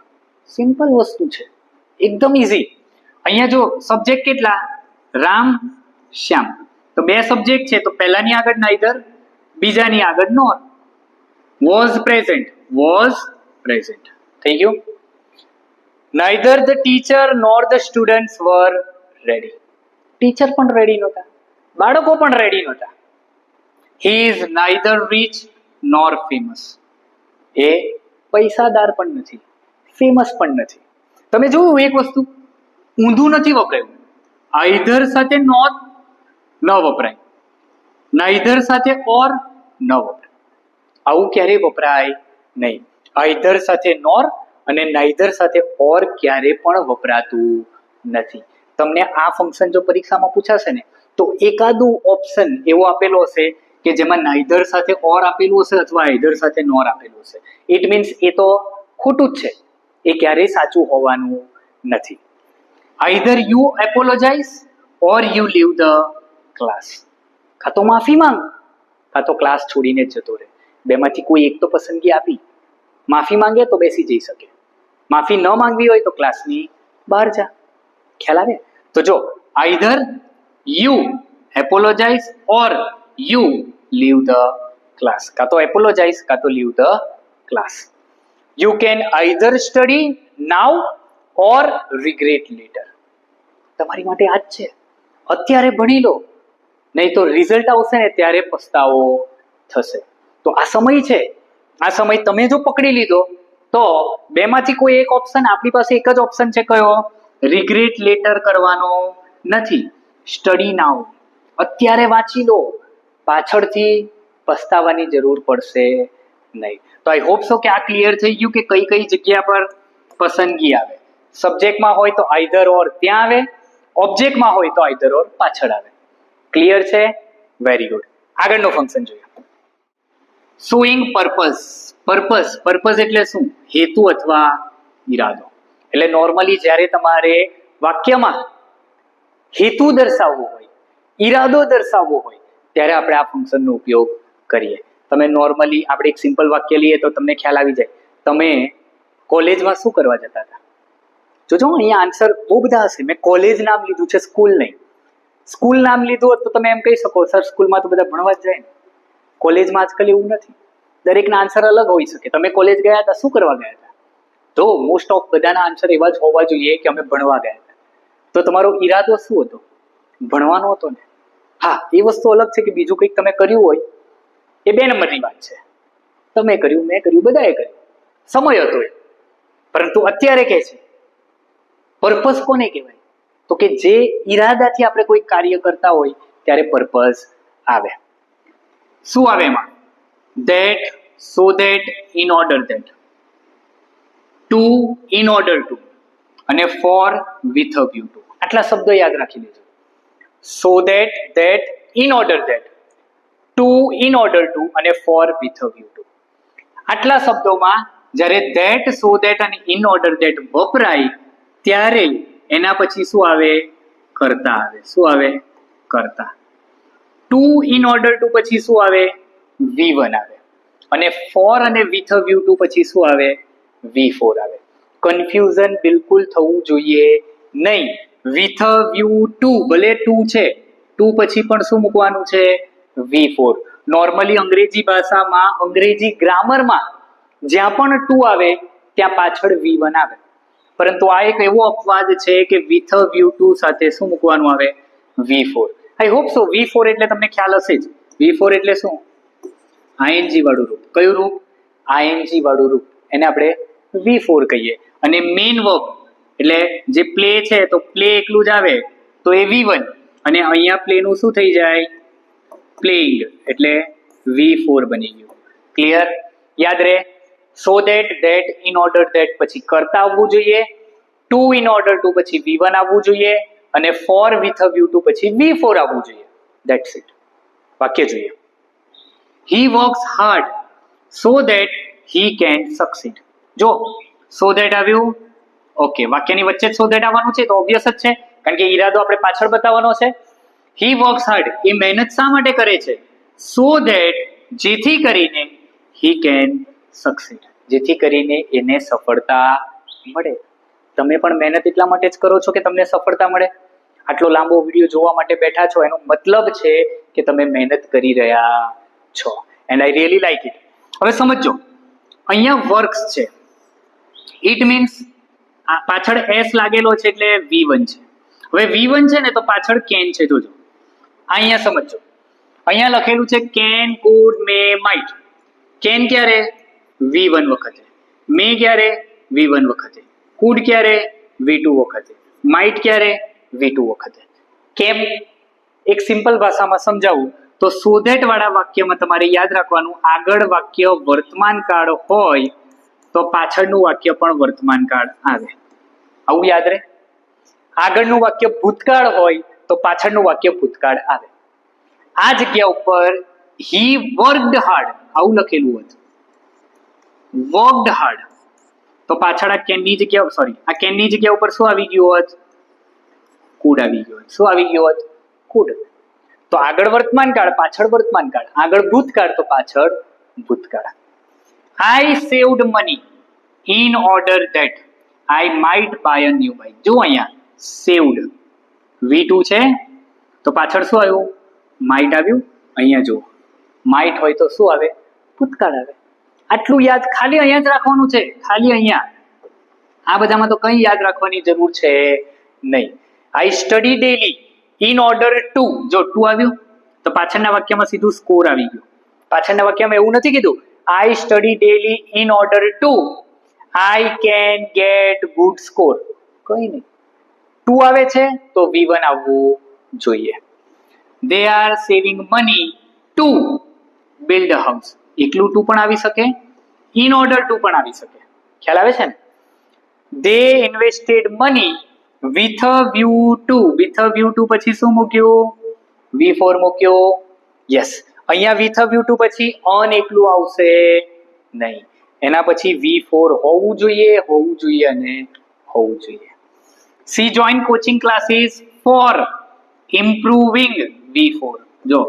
સિમ્પલ વસ્તુ છે, એકદમ ઇઝી. અહીંયા જો સબ્જેક્ટ કેટલા? રામ, શ્યામ. તો બે સબ્જેક્ટ છે તો પહેલાની આગળ નાઈધર, બીજાની આગળ નોર. વોઝ પ્રેઝન્ટ થઈ ગયું. Neither the teacher nor the students were ready. Teacher પણ રેડી નહોતા, બાળકો પણ રેડી નહોતા. He is neither rich nor famous. એ પૈસાદાર પણ નથી, ફેમસ પણ નથી. તમે જોયું એક વસ્તુ ઊંધું નથી વપરાયું. આઈધર સાથે નોટ ન વપરાય, નાઈધર સાથે ઓર ન વપરાય. આવું ક્યારેય વપરાય નહીં. આઈધર સાથે નોર અને નાઈધર સાથે ઓર ક્યારે પણ વપરાતું નથી. તમને આ ફંક્શન જો પરીક્ષામાં પૂછાશે ને તો એકાદું ઓપ્શન એવો આપેલો હશે કે જેમાં નાઈધર સાથે ઓર આપેલું હશે અથવા આઈધર સાથે નોર આપેલું હશે. ઇટ મીન્સ એ તો ખોટું જ છે, એ ક્યારેય સાચું હોવાનું નથી. Either you apologise or you leave the class. કાં તો માફી માંગ, કાં તો ક્લાસ છોડીને જ જતો રહે. બેમાંથી કોઈ એક તો પસંદગી આપી. માફી માંગે તો બેસી જઈ શકે, માફી ન માંગવી હોય તો ક્લાસની બહાર જા. ખ્યાલ આવે? તો જો either you apologise or you leave the class. કાં તો એપોલોજાઇઝ કાં તો leave the class. You can either study now or regret later. તમારી માટે આ જ છે, અત્યારે ભણી લો, નહીં તો રિઝલ્ટ આવશે ને ત્યારે પસ્તાવો થશે. તો આ સમય છે, આ સમય તમે જો પકડી લીધો તો બેમાંથી કોઈ એક ઓપ્શન, આપણી પાસે એક જ ઓપ્શન છે, કયો? રિગ્રેટ લેટર કરવાનો નથી. સ્ટડી નાઉ, અત્યારે વાંચી લો, પાછળથી પસ્તાવાની જરૂર પડશે નહીં. તો આઈ હોપ સો કે આ ક્લિયર થઈ ગયું કે કઈ કઈ જગ્યા પર પસંદગી આવે. સબ્જેક્ટમાં હોય તો આઈધર ઓર ત્યાં આવે, ઓબ્જેક્ટમાં હોય તો આઈધર ઓર પાછળ આવે. ક્લિયર છે? Very good. આગળનું ફંક્શન જોઈએ. Showing purpose. પર્પઝ એટલે શું? હેતુ અથવા ઈરાદો. એટલે નોર્મલી જ્યારે તમારે વાક્યમાં હેતુ દર્શાવવો હોય, ઈરાદો દર્શાવવો હોય, ત્યારે આપણે આ ફંક્શનનો ઉપયોગ કરીએ. તમે નોર્મલી આપણે એક સિમ્પલ વાક્ય લઈએ તો તમને ખ્યાલ આવી જાય. તમે કોલેજમાં શું કરવા જતા હતા? જોજો અહીંયા આન્સર બહુ બધા હશે. મેં કોલેજ નામ લીધું છે, સ્કૂલ નહીં. સ્કૂલ નામ લીધું હોત તો તમે એમ કહી શકો સર સ્કૂલમાં તો બધા ભણવા જ જાય ને. કોલેજમાં આજકાલ એવું નથી, દરેકના આન્સર અલગ હોઈ શકે. તમે કોલેજ ગયા હતા, શું કરવા ગયા હતા? તો મોસ્ટ ઓફ બધાના આન્સર એવા જ હોવા જોઈએ કે અમે ભણવા ગયા હતા. તો તમારો ઈરાદો શું હતો? ભણવાનો હતો ને. હા, એ વસ્તુ અલગ છે કે બીજું કંઈક તમે કર્યું હોય, એ 2 નંબરની વાત છે. તમે કર્યું, મેં કર્યું, બધાએ કર્યું, સમય હતો એ. પરંતુ અત્યારે કે છે પર્પઝ કોને કહેવાય? તો કે જે ઈરાદાથી આપણે કોઈ કાર્ય કરતા હોય ત્યારે પર્પઝ આવે. શું આવે એમાં? That, so that, in order that, to, in order to અને for, with a view to. આટલા શબ્દો યાદ રાખી લેજો. So that, that, in order that, to, in order to અને for, with a view to. આટલા શબ્દોમાં જ્યારે ધેટ, સો ધેટ અને ઇન ઓર્ડર ધેટ વપરાય ત્યારે એના પછી શું આવે? કરતા આવે. શું આવે? કરતા. ટુ, ઇન ઓર્ડર ટુ પછી શું આવે? V1 આવે. અને ફોર અને વિથ અ વ્યૂ ટુ પછી શું આવે? V4 આવે. કન્ફ્યુઝન બિલકુલ થવું જોઈએ નહીં. વિથ અ વ્યૂ ટુ, ભલે 2 છે, 2 પછી પણ શું મૂકવાનું છે? V4. નોર્મલી અંગ્રેજી ભાષામાં, અંગ્રેજી ગ્રામરમાં જ્યાં પણ 2 આવે ત્યાં પાછળ V1 આવે. પરંતુ આ એક એવો અપવાદ છે કે વિથ અ વ્યૂ ટુ સાથે શું મૂકવાનું આવે? V4. I hope so V4 એટલે તમને ખ્યાલ હશે જ. V4 એટલે શું? ING વાળું રૂપ. કયું રૂપ? ING વાળું રૂપ. એને આપણે V4 કહીએ. અને મેઇન વર્બ એટલે જે પ્લે છે તો પ્લે એકલું જ આવે તો એ V1. અને અહીંયા પ્લે નું શું થઈ જાય? પ્લેઇંગ. એટલે V4 બની ગયું. ક્લિયર? યાદ રહે? સો that, that, in order that પછી કરતા આવવું જોઈએ, ટુ, ઇન ઓર્ડર ટુ પછી V1 આવવું જોઈએ અને for, with a view to પછી V4 આવવું જોઈએ. That's it. વાક્ય જોઈએ. He works hard so that he can succeed. જો so that આવ્યું, ઓકે, વાક્યની વચ્ચે so that આવવાનું છે તો ઓબ્વિયસ જ છે કારણ કે ઈરાદો આપણે પાછળ બતાવવાનો છે. He works hard, એ મહેનત શા માટે કરે છે? so that, જેથી કરીને he can succeed, જેથી કરીને એને સફળતા મળે. તમે પણ મહેનત એટલા માટે જ કરો છો કે તમને સફળતા મળે. આટલો લાંબો વિડીયો જોવા માટે બેઠા છો એનો મતલબ છે કે તમે મહેનત કરી રહ્યા છો. And I really like it. હવે સમજો, અહીંયા વર્ક્સ છે. ઇટ મીન્સ પાછળ એસ લાગેલો છે એટલે V1 છે. હવે V1 છે ને તો પાછળ કેન છે. જોજો અહીંયા સમજો, અહીંયા લખેલું છે can, could, may, might. Can ક્યારે? V1 વખતે. મે ક્યારે? V1 વખતે. કુડ ક્યારે? V2 વખતે. માઇટ ક્યારે? V2 વખતે. કેમ? એક સિમ્પલ ભાષામાં સમજાવું તો સો ધેટ વાળા વાક્યમાં તમારે યાદ રાખવાનું, આગળ વાક્ય વર્તમાન કાળ હોય તો પાછળનું વાક્ય પણ વર્તમાન કાળ આવે. આવું યાદ રહે. આગળનું વાક્ય ભૂતકાળ હોય તો પાછળનું વાક્ય ભૂતકાળ આવે. આ જગ્યા ઉપર હી વર્કડ હાર્ડ આવું લખેલું હતું. વર્કડ હાર્ડ તો પાછળ આ કેનની જગ્યા, સોરી, આ કેનની જગ્યા ઉપર શું આવી ગયું હોત? કુડ આવી ગયો હોત. શું આવી ગયો હોત? કુડ. તો આગળ વર્તમાન કાળ, પાછળ વર્તમાન કાળ. આગળ ભૂતકાળ તો પાછળ ભૂતકાળ. I saved money in order that I might buy a new bike. જો અહીંયા saved V2 છે તો પાછળ શું આવ્યું? might આવ્યું. અહીંયા જો might હોય તો શું આવે? ભૂતકાળ આવે. આટલું યાદ ખાલી અહીંયા જ રાખવાનું છે, ખાલી અહીંયા. આ બધામાં તો કંઈ યાદ રાખવાની જરૂર છે નહીં. I study daily in order to, જો ટુ આવ્યું તો પાછળના વાક્યમાં સીધું સ્કોર આવી ગયું. પાછળના વાક્યમાં એવું નથી કીધું I study daily in order to I can get good score. કઈ નહીં. ટુ આવે છે તો V1 આવવું જોઈએ. They are saving money to build a house. એકલું ટુ પણ આવી શકે, in order to પણ આવી શકે. ખ્યાલ આવે છે ને? They invested money with a view to, with a view to પછી શું મૂક્યું? V4 મૂક્યો. યસ. અહીંયા with a view to પછી on એકલું આવશે નહીં. એના પછી V4 હોવું જોઈએ, હોવું જોઈએ અને હોવું જોઈએ. She joined coaching classes for improving V4. જો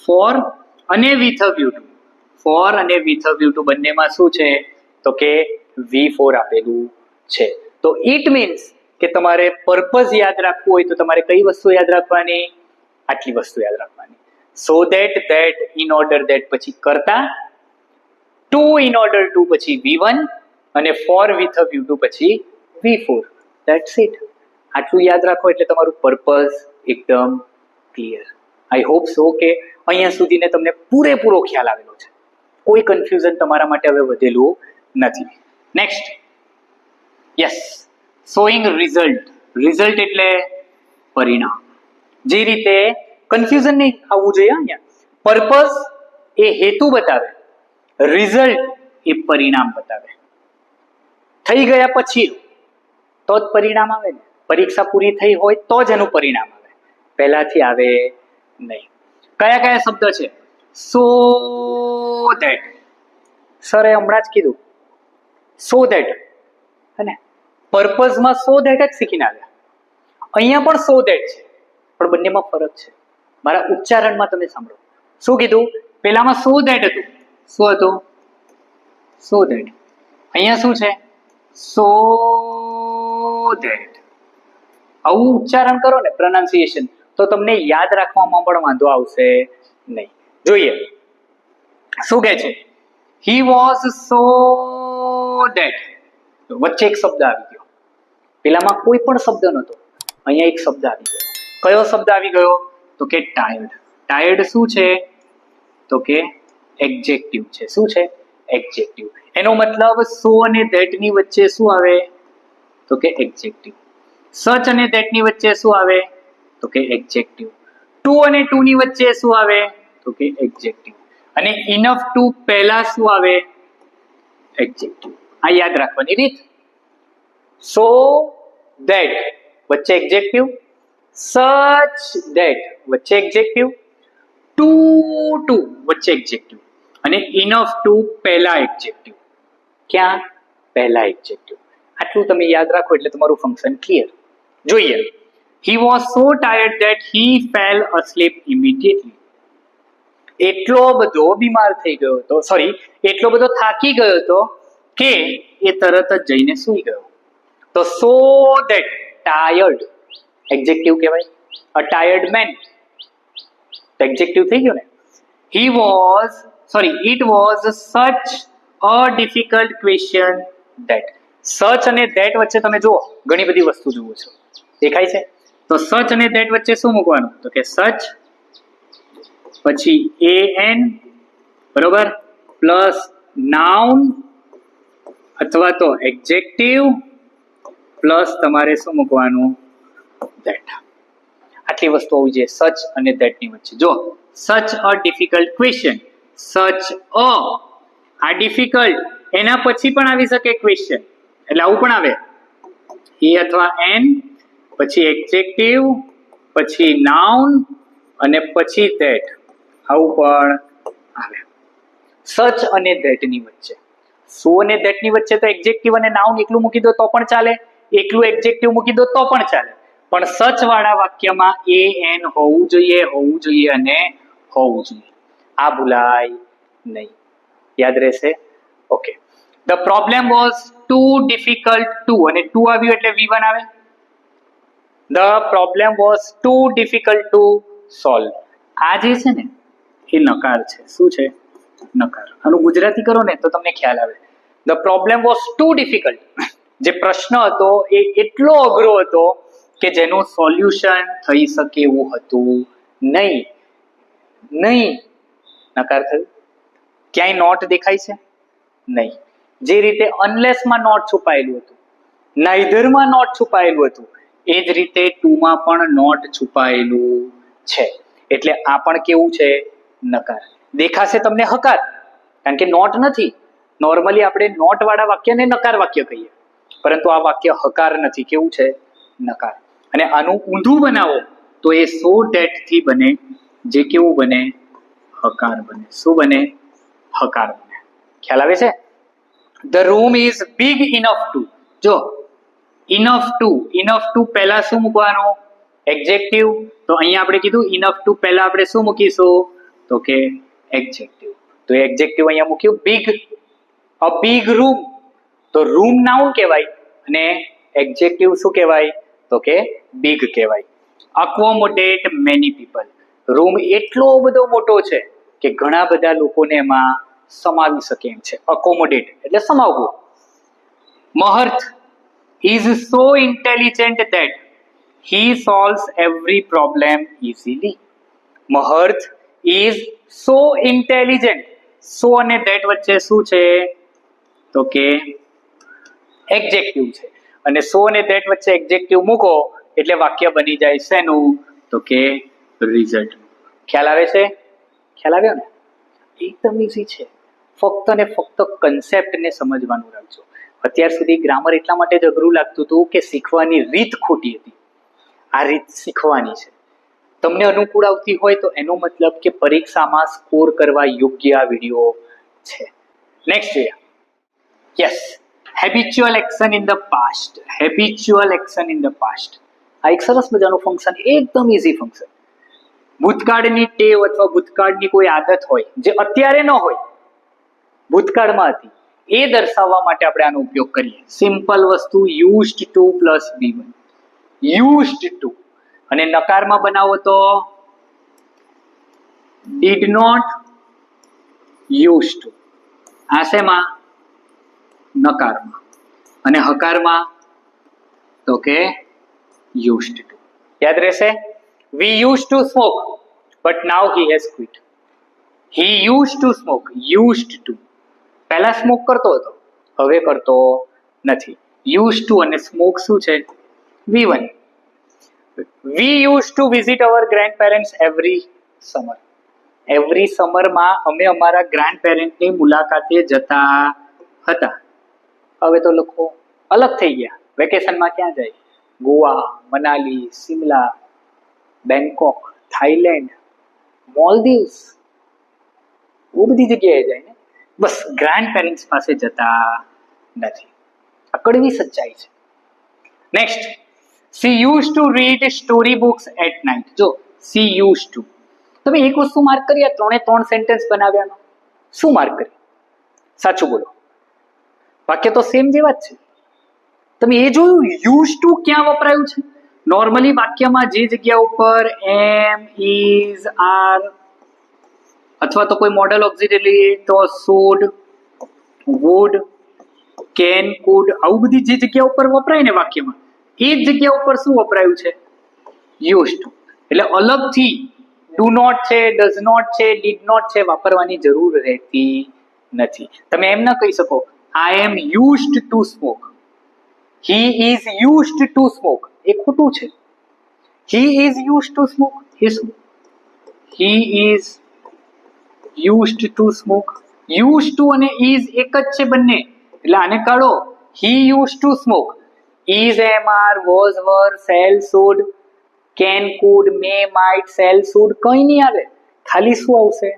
for અને with a view to, for અને with a view to બંનેમાં શું છે તો કે V4 આપેલું છે. તો ઇટ મીન્સ કે તમારે પર્પઝ યાદ રાખવું હોય તો તમારે કઈ વસ્તુ યાદ રાખવાની? આટલી વસ્તુ યાદ રાખવાની. So that, that, in order that પછી કરતા, ટુ ઇન ઓર્ડર ટુ પછી V1 અને for with a view to પછી V4. That's it. આટલું યાદ રાખો એટલે તમારું પર્પઝ એકદમ ક્લિયર. આઈ હોપ સો કે અહીંયા સુધીને તમને પૂરેપૂરો ખ્યાલ આવેલો છે. કોઈ કન્ફ્યુઝન તમારા માટે હવે વધેલું નથી. Next, yes, showing result. Result એટલે પરિણામ. જે રીતે કન્ફ્યુઝન નહીં આવવું જોઈએ. અહીંયા પર્પઝ એ હેતુ બતાવે, રિઝલ્ટ એ પરિણામ બતાવે. થઈ ગયા પછી તો જ પરિણામ આવે ને. પરીક્ષા પૂરી થઈ હોય તો જ એનું પરિણામ આવે, પહેલાથી આવે નહીં. કયા કયા શબ્દ છે? So that. સરે હમણાં જ કીધું સો ધેટ, હે ને? પર્પઝમાં સો ધેટ જ શીખીને આવ્યા. અહીંયા પણ સો ધેટ છે, પણ બંનેમાં ફરક છે. મારા ઉચ્ચારણમાં તમે સાંભળો. શું કીધું? પેલામાં સો ધેટ હતું. શું હતું? So that. અહીંયા શું છે? So that. આવું ઉચ્ચારણ કરો ને, પ્રોનાઉન્સિએશન, તો તમને યાદ રાખવામાં પણ વાંધો આવશે નહીં. જોઈએ શું કહે છે? He was so that. વચ્ચે એક શબ્દ આવી ગયો. પેલામાં કોઈ પણ શબ્દ નહોતો, અહીંયા એક શબ્દ આવી ગયો. કયો શબ્દ આવી ગયો? તો કે ટાયર્ડ. ટાયર્ડ શું છે? તો કે એડજેક્ટિવ છે. શું છે? એડજેક્ટિવ. એનો મતલબ સો અને ધેટ ની વચ્ચે શું આવે? તો કે એડજેક્ટિવ. સચ અને ધેટ ની વચ્ચે શું આવે? તો કે એડજેક્ટિવ. ટુ અને ટુ ની વચ્ચે શું આવે? તો કે એડજેક્ટિવ. અને ઇનફ ટુ પહેલા શું આવે? એડજેક્ટિવ. આ યાદ રાખવાની રીત. સો ધેટ વચ્ચે એડજેક્ટિવ, સચ ધેટ વચ્ચે એડજેક્ટિવ, ટુ ટુ વચ્ચે એડજેક્ટિવ અને ઇનફ ટુ પહેલા એડજેક્ટિવ. ક્યાં? પહેલા એડજેક્ટિવ. આટલું તમે યાદ રાખો એટલે તમારું ફંક્શન ક્લિયર. જોઈએ, he was so tired that he fell asleep immediately. એટલો બધો બીમાર થઈ ગયો હતો, સોરી, એટલો બધો થાકી ગયો હતો કે એ તરત જ જઈને સૂઈ ગયો. તો સો ધેટ ટાયર્ડ એડજેક્ટિવ કહેવાય. અ ટાયર્ડ મેન એડજેક્ટિવ થઈ ગયું ને. It was such a difficult question that. સચ અને ધેટ વચ્ચે તમે જુઓ ઘણી બધી વસ્તુ જુઓ છો, દેખાય છે? તો સચ અને ધેટ વચ્ચે શું મૂકવાનું? તો કે સચ પછી an બરોબર પ્લસ નાઉન અથવા તો એડજેક્ટિવ પ્લસ તમારે શું મૂકવાનું? ધેટ. આટલી વસ્તુ હોવી જોઈએ સચ અને ધેટ ની વચ્ચે. જો સચ અ ડિફિકલ્ટ ક્વેશ્ચન, સચ આ ડિફિકલ્ટ, એના પછી પણ આવી શકે ક્વેશ્ચન, એટલે આવું પણ આવે એ અથવા એન, પછી એડજેક્ટિવ, પછી નાઉન અને પછી ધેટ, આવું પણ આવે સચ અને ધેટ ની વચ્ચે. સો અને ધેટ ની વચ્ચે તો એડજેક્ટિવ અને નાઉન એકલું મૂકી દો તો પણ ચાલે, એકલું એડજેક્ટિવ મૂકી દો તો પણ ચાલે, પણ સચ વાળા વાક્યમાં એ એન હોવું જોઈએ અને હોવું જોઈએ. આ ભૂલાય નહીં, યાદ રહેશે. Okay. The problem was too difficult to, અને ટુ આવ્યું એટલે V1 આવે. The problem was too difficult to solve. આ જે છે ને એ નકાર છે. શું છે? નકાર. આનું ગુજરાતી કરો ને તો તમને ખ્યાલ આવે. The problem was too difficult. જે પ્રશ્ન હતો એ એટલો અઘરો હતો કે જેનું સોલ્યુશન થઈ શકે એવું હતું નહીં. નકાર થયું. ક્યાંય નોટ દેખાય છે? નહીં. જે રીતે અનલેસમાં નોટ છુપાયેલું હતું, નાઈધરમાં નોટ છુપાયેલું હતું, એ જ રીતે ટુમાં પણ નોટ છુપાયેલું છે. એટલે આ પણ કેવું છે? નકાર. દેખાશે તમને હકાર, કારણ કે નોટ નથી. નોર્મલી આપણે નોટ વાળા વાક્યને નકાર વાક્ય કહીએ, પરંતુ આ વાક્ય હકાર નથી. કેવું છે? નકાર. અને આનું ઊંધું બનાવો તો એ સો ધેટ થી બને, જે કેવું બને? હકાર બને. શું બને? હકાર બને. ખ્યાલ આવે છે? The room is big enough to. જો ઇનફ ટુ પહેલા શું મૂકવાનું? એડજેક્ટિવ. તો અહીંયા આપણે કીધું ઇનફ ટુ પહેલા આપણે શું મૂકીશું? તો કે એડજેક્ટિવ. તો એડજેક્ટિવ અહીંયા મૂક્યું બિગ. અ બિગ રૂમ, તો રૂમ નાઉન કહેવાય અને એડજેક્ટિવ શું કહેવાય? તો કે બિગ કહેવાય. અકોમોડેટ મેની પીપલ. રૂમ એટલો બધો મોટો છે કે ઘણા બધા લોકોને એમાં સમાવી શકે એમ છે. અકોમોડેટ એટલે સમાવવું. Maharsh is so intelligent that he solves every problem easily. Maharsh is so intelligent. So અને ધેટ વચ્ચે શું છે? તો કે એડજેક્ટિવ છે. અને સો અને ધેટ વચ્ચે એડજેક્ટિવ મૂકો એટલે વાક્ય બની જાય શેનું? તો કે રિઝલ્ટ. ખ્યાલ આવે છે? ખ્યાલ આવ્યો ને? એકદમ ઈઝી છે. ફક્ત ને ફક્ત કન્સેપ્ટને સમજવાનું રાખજો. અત્યાર સુધી ગ્રામર એટલા માટે જ અઘરું લાગતું હતું કે શીખવાની રીત ખોટી હતી. આ રીત શીખવાની છે. તમને અનુકૂળ આવતી હોય તો એનો મતલબ કે પરીક્ષામાં સ્કોર કરવા યોગ્ય આ વિડીયો છે. નેક્સ્ટ જોઈએ. Yes, habitual action in the past. Habitual action in the past. આ એક સરસ મજાનું ફંક્શન, એકદમ ઈઝી ફંક્શન. ભૂતકાળની ટેવ અથવા ભૂતકાળની કોઈ આદત હોય જે અત્યારે ન હોય, ભૂતકાળમાં હતી, એ દર્શાવવા માટે આપણે આનો ઉપયોગ કરીએ. સિમ્પલ વસ્તુ used to plus B1. Used to. અને નકારમાં બનાવો તો ડીડ નોટ, યુઝ ટુ. આ શેમાં? નકારમાં. અને હકારમાં તો કે યુઝ્ડ ટુ. યાદ રહેશે? We used to smoke, but now he has quit. He used to smoke. Used to. પહેલા સ્મોક કરતો હતો, હવે કરતો નથી. Used to અને સ્મોક શું છે? V1. We used to visit our grandparents every summer. Every summer માં અમે અમારા ગ્રાન્ડપેરેન્ટની મુલાકાતે જતા હતા. હવે તો લોકો અલગ થઈ ગયા. વેકેશનમાં ક્યાં જાય? ગોવા, મનાલી, સિમલા, બેંકોક, થાઈલેન્ડ, મોલદીવ્સ, બહુ બધી જગ્યાએ જાય ને. બસ ગ્રાન્ડ પેરેન્ટ્સ પાસે જતા નથી. આ કડવી સચ્ચાઈ છે. Next, she use to read story books at night. જો સી યુઝ ટુ, તમે એક વસ્તુ માર્ક કરી, આ 3 સેન્ટેન્સ બનાવ્યાનો શું માર્ક કરી? સાચું બોલો. વાક્ય તો સેમ જેવા જ છે. તમે એ જોયું યુઝ ટુ ક્યાં વપરાયું છે? નોર્મલી વાક્યમાં જે જગ્યા ઉપર એમ, ઇઝ, આર અથવા તો કોઈ મોડલ ઓક્સિલરી તો શુડ, વુડ, કેન, કુડ, આવું બધી જે જગ્યા ઉપર વપરાય ને વાક્યમાં, એ જ જગ્યા ઉપર શું વપરાયું છે? Use to. એટલે અલગથી ડુ નોટ છે, ડઝ નોટ છે, ડીડ નોટ છે વાપરવાની જરૂર રહેતી નથી. તમે એમ ના કહી શકો I am used to smoke, he is used to smoke, એ ખોટું છે. He is used to smoke એ શું? He is used to smoke. Use to અને ઇઝ એક જ છે બંને, એટલે આને કાઢો. He use to smoke, is, am, are, was, were, shall, should, can, could, may, might, shall, should કંઈ નહીં આવે, ખાલી શું આવશે?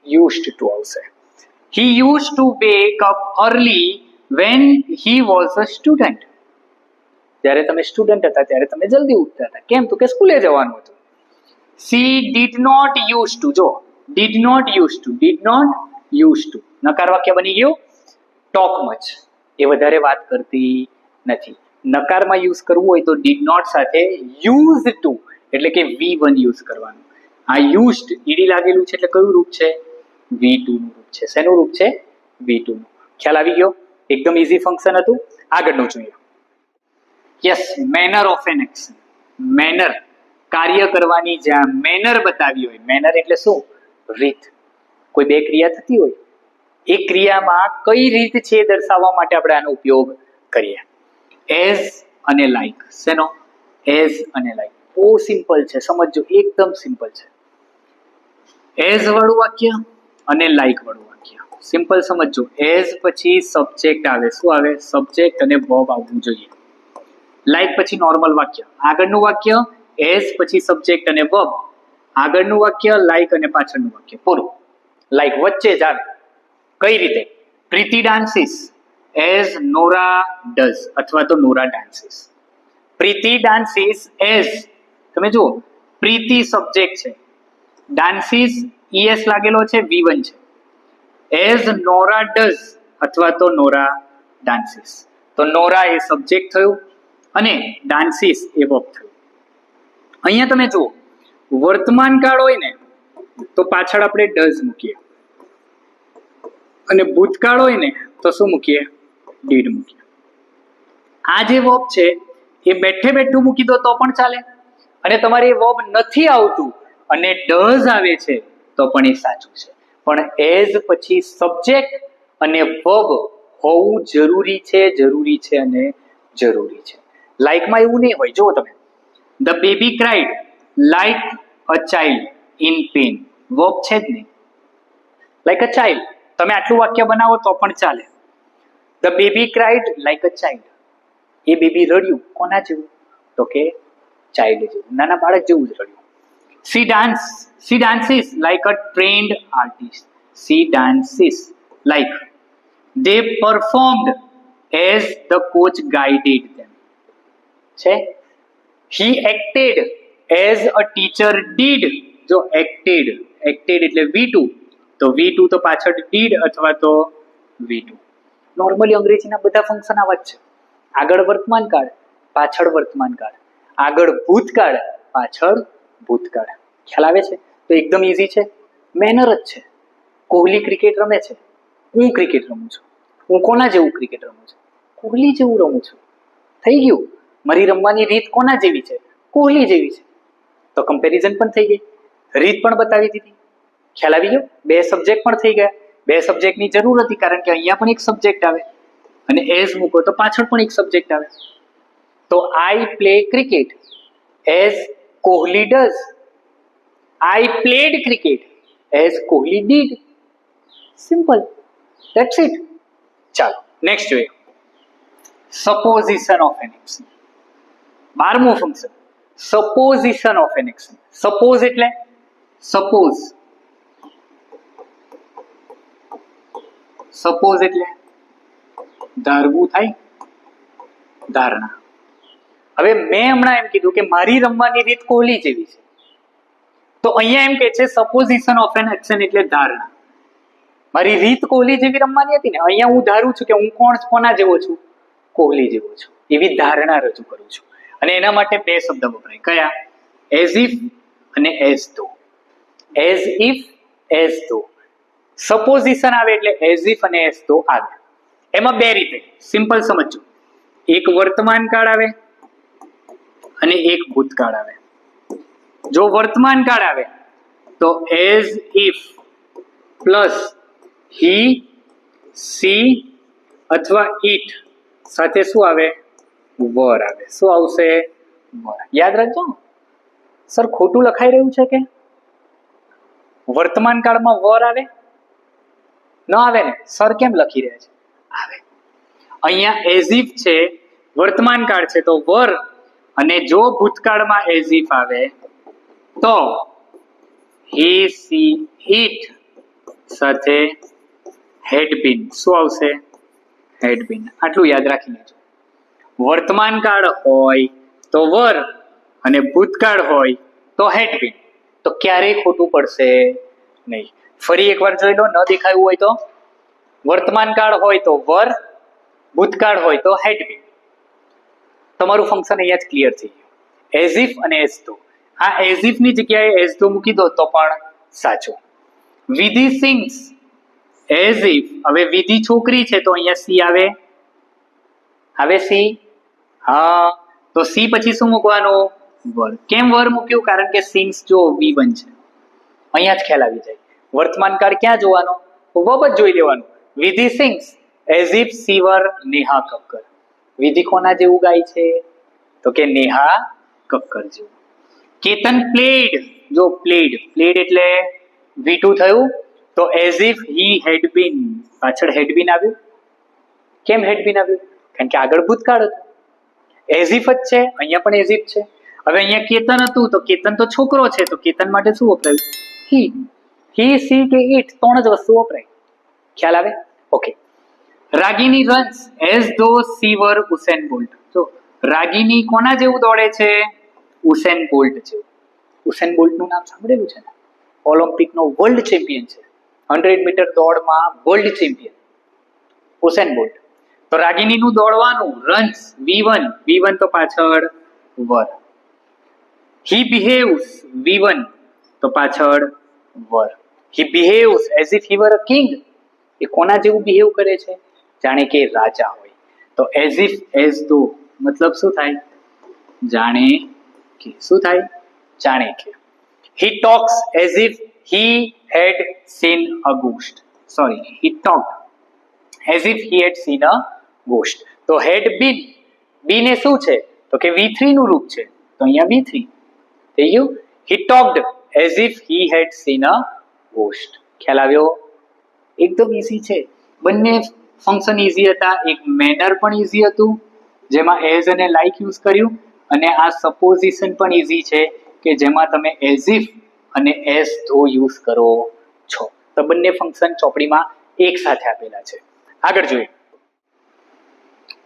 યુઝડ ટુ આવશે. He use to wake up early when he was a student. જ્યારે તમે સ્ટુડન્ટ હતા ત્યારે તમે જલ્દી ઉઠતા હતા. કેમ? તો કે સ્કૂલે જવાનું હતું. She did not use to, જો did not use to, did not use to નકાર વાક્ય બની ગયું ટોક મચ. એ વધારે વાત કરતી નથી. નકારમાં યુઝ કરવું હોય તો ડીડ નોટ સાથે યુઝ ટુ એટલે કે V1 યુઝ કરવાનું. આ યુઝડ ઈડી લાગેલું છે એટલે કયું રૂપ છે? V2 નું રૂપ છે. શેનું રૂપ છે? V2 નું. ખ્યાલ આવી ગયો? એકદમ ઈઝી ફંક્શન હતું. આગળનું જોઈએ. Yes, manner of an action. Manner, કાર્ય કરવાની જ્યાં મેનર બતાવી હોય. મેનર એટલે શું? રીત. કોઈ બે ક્રિયા થતી હોય, એ ક્રિયામાં કઈ રીત છે એ દર્શાવવા માટે આપણે આનો ઉપયોગ કરીએ. એઝ અને લાઈક. શેનો? એઝ અને લાઈક. બહુ સિમ્પલ છે, સમજજો, એકદમ સિમ્પલ છે. એઝ વાળું વાક્ય અને લાઈક વાળું વાક્ય સિમ્પલ સમજજો. એઝ પછી સબ્જેક્ટ આવે. શું આવે? સબ્જેક્ટ અને વર્બ આવવું જોઈએ. લાઈક પછી નોર્મલ વાક્ય. આગળનું વાક્ય એઝ પછી સબ્જેક્ટ અને વર્બ, આગળનું વાક્ય લાઈક અને પાછળનું વાક્ય પૂરું. લાઈક વચ્ચે જ આવે. કઈ રીતે? પ્રીતિ ડાન્સીસ એઝ નોરા ડઝ અથવા તો નોરા ડાન્સીસ. પ્રીતિ ડાન્સીસ એઝ, તમે જુઓ પ્રીતિ સબ્જેક્ટ છે, ડાન્સીસ ES લાગેલો છે, V1 છે. એઝ નોરા ડઝ અથવા તો નોરા ડાન્સીસ, તો નોરા એ સબ્જેક્ટ થયું અને ડાન્સીસ એ વર્બ થયું. અહીંયા તમે જુઓ વર્તમાન કાળ હોય ને તો પાછળ આપણે ડઝ મૂકીએ અને ભૂતકાળ હોય ને તો શું મૂકીએ? ડીડ મૂકીએ. આ જે વર્બ છે એ બેઠે બેઠું મૂકી દો તો પણ ચાલે, અને તમારે એ વર્બ નથી આવતું અને ડઝ આવે છે તો પણ એ સાચું છે. પણ એઝ પછી સબ્જેક્ટ અને વર્બ હોવું જરૂરી છે, જરૂરી છે અને જરૂરી છે. લાઈકમાં એવું નહીં હોય. જુઓ તમે, the baby cried like a child in pain. Verb છે જ નહીં. લાઈક અ ચાઇલ્ડ તમે આટલું વાક્ય બનાવો તો પણ ચાલે. The baby cried like a child. એ બેબી રડ્યું કોના જેવું? તો કે ચાઇલ્ડ જેવું, નાના બાળક જેવું જ રડ્યું. She dances like a trained artist. She dances like. They performed as the coach guided them. છે. He acted as a teacher did. જો acted એટલે V2, તો V2 તો પાછળ did અથવા તો V2. નોર્મલી અંગ્રેજીના બધા ફંક્શન આવા જ છે. આગળ વર્તમાન કાળ, પાછળ વર્તમાન કાળ, આગળ ભૂતકાળ, પાછળ ભૂતકાળ. ખ્યાલ આવે છે? તો એકદમ ઈઝી છે. મેનર જ છે. કોહલી ક્રિકેટ રમે છે, હું ક્રિકેટ રમું છું. હું કોના જેવું ક્રિકેટ રમું છું? કોહલી જેવું રમું છું. થઈ ગયું. મારી રમવાની રીત કોના જેવી છે? કોહલી જેવી છે. તો કમ્પેરિઝન પણ થઈ ગઈ, રીત પણ બતાવી દીધી. ખ્યાલ આવી ગયો? બે સબ્જેક્ટ પણ થઈ ગયા. બે સબ્જેક્ટની જરૂર હતી કારણ કે અહીંયા પણ એક સબ્જેક્ટ આવે અને એઝ મૂકો તો પાછળ પણ એક સબ્જેક્ટ આવે. તો I play cricket as Kohli does. I played cricket as Kohli did. Simple, that's it. ચાલો નેક્સ્ટ જોઈએ. Supposition of an action. 12મું function, supposition of an action. Suppose એટલે સપોઝ. સપોઝ એટલે ધારવું થાય, ધારણા. હવે મેં હમણાં એમ કીધું કે મારી રમવાની રીત કોહલી જેવી છે, તો અહીંયા એમ કે છે સપોઝિશન ઓફ એન એક્શન એટલે ધારણા. મારી રીત કોહલી જેવી રમવાની હતી ને, અહીંયા હું ધારું છું કે હું કોના જેવો છું? કોહલી જેવો છું. એવી ધારણા રજૂ કરું છું. અને એના માટે બે શબ્દ વપરાય, કયા? એઝ ઇફ અને એઝ ધો. એઝ ઇફ એઝ ધો. સપોઝિશન આવે એટલે એઝ ઇફ અને એઝ ધો આવે. એમાં બે રીતે સિમ્પલ સમજજો. એક વર્તમાન કાળ આવે અને એક ભૂતકાળ આવે. જો વર્તમાન કાળ આવે તો as if plus he, C અથવા ઇટ સાથે શું આવે? વર આવે. શું આવશે? વર. યાદ રાખજો સર, ખોટું લખાઈ રહ્યું છે કે? વર્તમાન કાળમાં વર આવે? ન આવે ને? સર કેમ લખી રહ્યા છે? આવે. અહીંયા એઝ ઇફ છે, વર્તમાન કાળ છે તો વર, અને જો ભૂતકાળમાં એઝ ઇફ આવે તો હી, સી, ઇટ સાથે હેડ બીન. શું આવશે? હેડ બીન. આટલું યાદ રાખી લેજો. વર્તમાન કાળ હોય તો વર અને ભૂતકાળ હોય તો હેડ બીન. તો ક્યારેય ખોટું પડશે નહીં. ફરી એકવાર જોઈ લો, ન દેખાયું હોય તો. વર્તમાન કાળ હોય તો વર, ભૂતકાળ હોય તો હેડ બીન. તમારું ફંક્શન અહીંયા જ ક્લિયર થઈ ગયું. એઝ ઇફ અને એઝ ધો. આ એઝ ઇફ ની જગ્યાએ એઝ ધો મૂકી દો તો પણ સાચું. વિધિ સિંગ્સ એઝ ઇફ. હવે વિધિ છોકરી છે તો અહીંયા સી આવે. આવે સી? હા. તો સી પછી શું મૂકવાનું? વર. કેમ વર મૂક્યું? કારણ કે સિંગ્સ જો V1 છે. અહીંયા જ ખ્યાલ આવી જાય. વર્તમાન કાળ ક્યાં જોવાનો? વર્બ જ જોઈ લેવાનું. વિધિ સિંગ્સ એઝ ઇફ સી વર નેહા કક્કર. વિધિ કોના જેવું ગાય છે? તો કે નેહા કક્કર જેવું. કેતન પ્લેડ. જો પ્લેડ, પ્લેડ એટલે V2 થયું તો એઝ ઇફ હી હેડ બીન. પાછળ હેડ બીન આવ્યું. કેમ હેડ બીન આવ્યું? કારણ કે આગળ ભૂતકાળ હતું. એઝ ઇફ જ છે, અહીંયા પણ એઝ ઇફ છે. હવે અહીંયા કેતન હતું તો કેતન તો છોકરો છે તો કેતન માટે શું વપરાયું? હી. હી, સી કે ઇટ, ત્રણ જ વસ્તુ વપરાય. ખ્યાલ આવે? ઓકે. રાગિની રન્સ એઝ ધો સી વર ઉસેન બોલ્ટ. જો રાગિની કોના જેવું દોડે છે? ઉસેન બોલ્ટ છે. ઉસેન બોલ્ટનું નામ સાંભળેલું છે ને? ઓલિમ્પિકનો વર્લ્ડ ચેમ્પિયન છે. 100 મીટર દોડમાં વર્લ્ડ ચેમ્પિયન ઉસેન બોલ્ટ. તો રાગિનીનું દોડવાનું રન્સ V1, V1 તો પાછળ વર. હી બિહેવ્સ V1 તો પાછળ were. He behaves as if he were a king. એ કોના જેવું બિહેવ કરે છે? જાણે કે રાજા હોય. તો એઝ ઇફ એઝ ધો મતલબ શું થાય? જાણે કે. શું થાય? જાણે કે. He talks as if he had seen a ghost. Sorry, he talked as if he had seen a ghost. તો હેડ બીન, બીન એ શું છે? તો કે V3 નું રૂપ છે. તો અહીંયા V3 થઈ ગયું. He talked as if he had seen a ghost. ખ્યાલ આવ્યો? એકદમ ઈઝી છે. બંને ફંક્શન ઈઝી હતા. એક મેનર પણ ઈઝી હતું જેમાં એઝ અને લાઈક યુઝ કર્યું, અને આ સપોઝિશન પણ ઈઝી છે કે જેમાં તમે એઝ ઇફ અને એઝ ધો યુઝ કરો છો. તો બંને ફંક્શન ચોપડીમાં એક સાથે આપેલા છે. આગળ જોઈએ.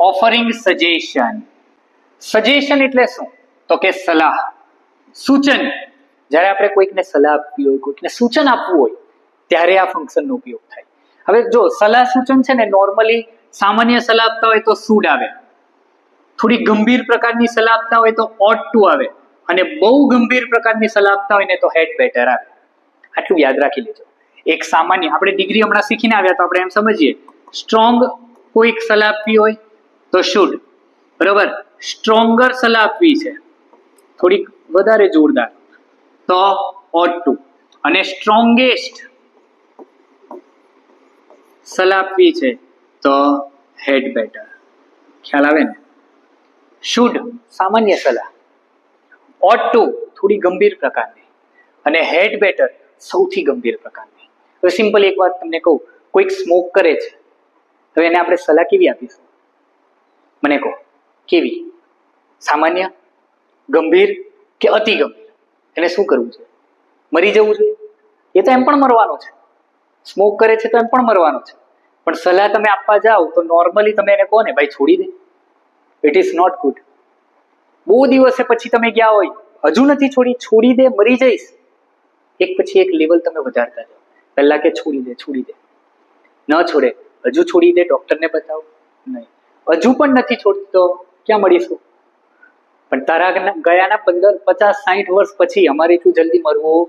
Offering suggestion. સજેશન એટલે શું? તો કે સલાહ, સૂચન. જ્યારે આપણે કોઈકને સલાહ આપવી હોય, કોઈકને સૂચન આપવું હોય ત્યારે આ ફંક્શનનો ઉપયોગ થાય. હવે જો સલાહ સૂચન છે ને, નોર્મલી સામાન્ય સલાહ આપતા હોય તો શુડ આવે. થોડી ગંભીર પ્રકારની સલાહ આપતા હોય તો ઓટ ટુ આવે, અને બહુ ગંભીર પ્રકારની સલાહ આપતા હોય ને તો હેડ બેટર આવે. આટલું યાદ રાખી લેજો. એક સામાન્ય, આપણે ડિગ્રી હમણાં શીખીને આવ્યા તો આપણે એમ સમજીએ, સ્ટ્રોંગ કોઈક સલાહ આપવી હોય તો શુડ, બરોબર. સ્ટ્રોંગર સલાહ આપવી છે, થોડીક વધારે જોરદાર, તો ઓટ ટુ. અને સ્ટ્રોંગેસ્ટ સલાહ આપવી છે તો હેડ બેટર. ખ્યાલ આવે ને? શુડ સામાન્ય સલાહ, ઓટ ટુ થોડી ગંભીર પ્રકારની, અને હેડ બેટર સૌથી ગંભીર પ્રકારની. હવે સિમ્પલ એક વાત તમને કહું, કોઈક સ્મોક કરે છે, હવે એને આપણે સલાહ કેવી આપીશું? મને કહો, કેવી? સામાન્ય, ગંભીર કે અતિ ગંભીર? એને શું કરવું છે? મરી જવું જોઈએ? એ તો એમ પણ મરવાનો છે. સ્મોક કરે છે તો એમ પણ મરવાનો છે. પણ સલાહ તમે આપવા જાઓ તો નોર્મલી તમે એને કહો ને, ભાઈ છોડી દે, ઇટ ઇઝ નોટ ગુડ. બહુ દિવસે પછી તમે ગયા હોય, હજુ નથી છોડી, છોડી દે, મરી જઈશ. એક પછી એક લેવલ તમે વધારતા જાઓ. પહેલા કે છોડી દે, છોડી દે, ન છોડે, હજુ છોડી દે, ડોક્ટરને બતાવો, નહીં, હજુ પણ નથી છોડતો, ક્યાં મળીશું? પણ તારા ગયાના 15, 50, 60 વર્ષ પછી અમારે એટલું જલ્દી મળવું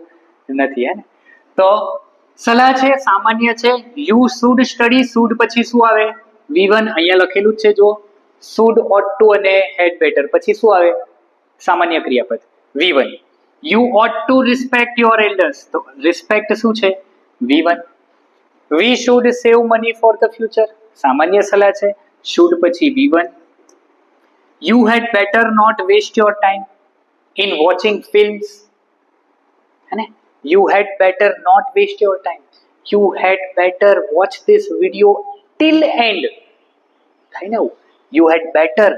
નથી, હે ને? તો સલાહ છે, સામાન્ય છે. યુ શુડ સ્ટડી, શુડ પછી શું આવે? V1 અહીંયા લખેલું જ છે, જો શુડ, ought to અને had better પછી શું આવે? સામાન્ય ક્રિયાપદ V1. You ought to respect your elders, તો રિસ્પેક્ટ શું છે? V1. We should save money for the future, સામાન્ય સલાહ છે, should પછી V1. You had better not waste your time in watching films, है ना? You had better not waste your time. You had better watch this video till end. થાય ને? You had better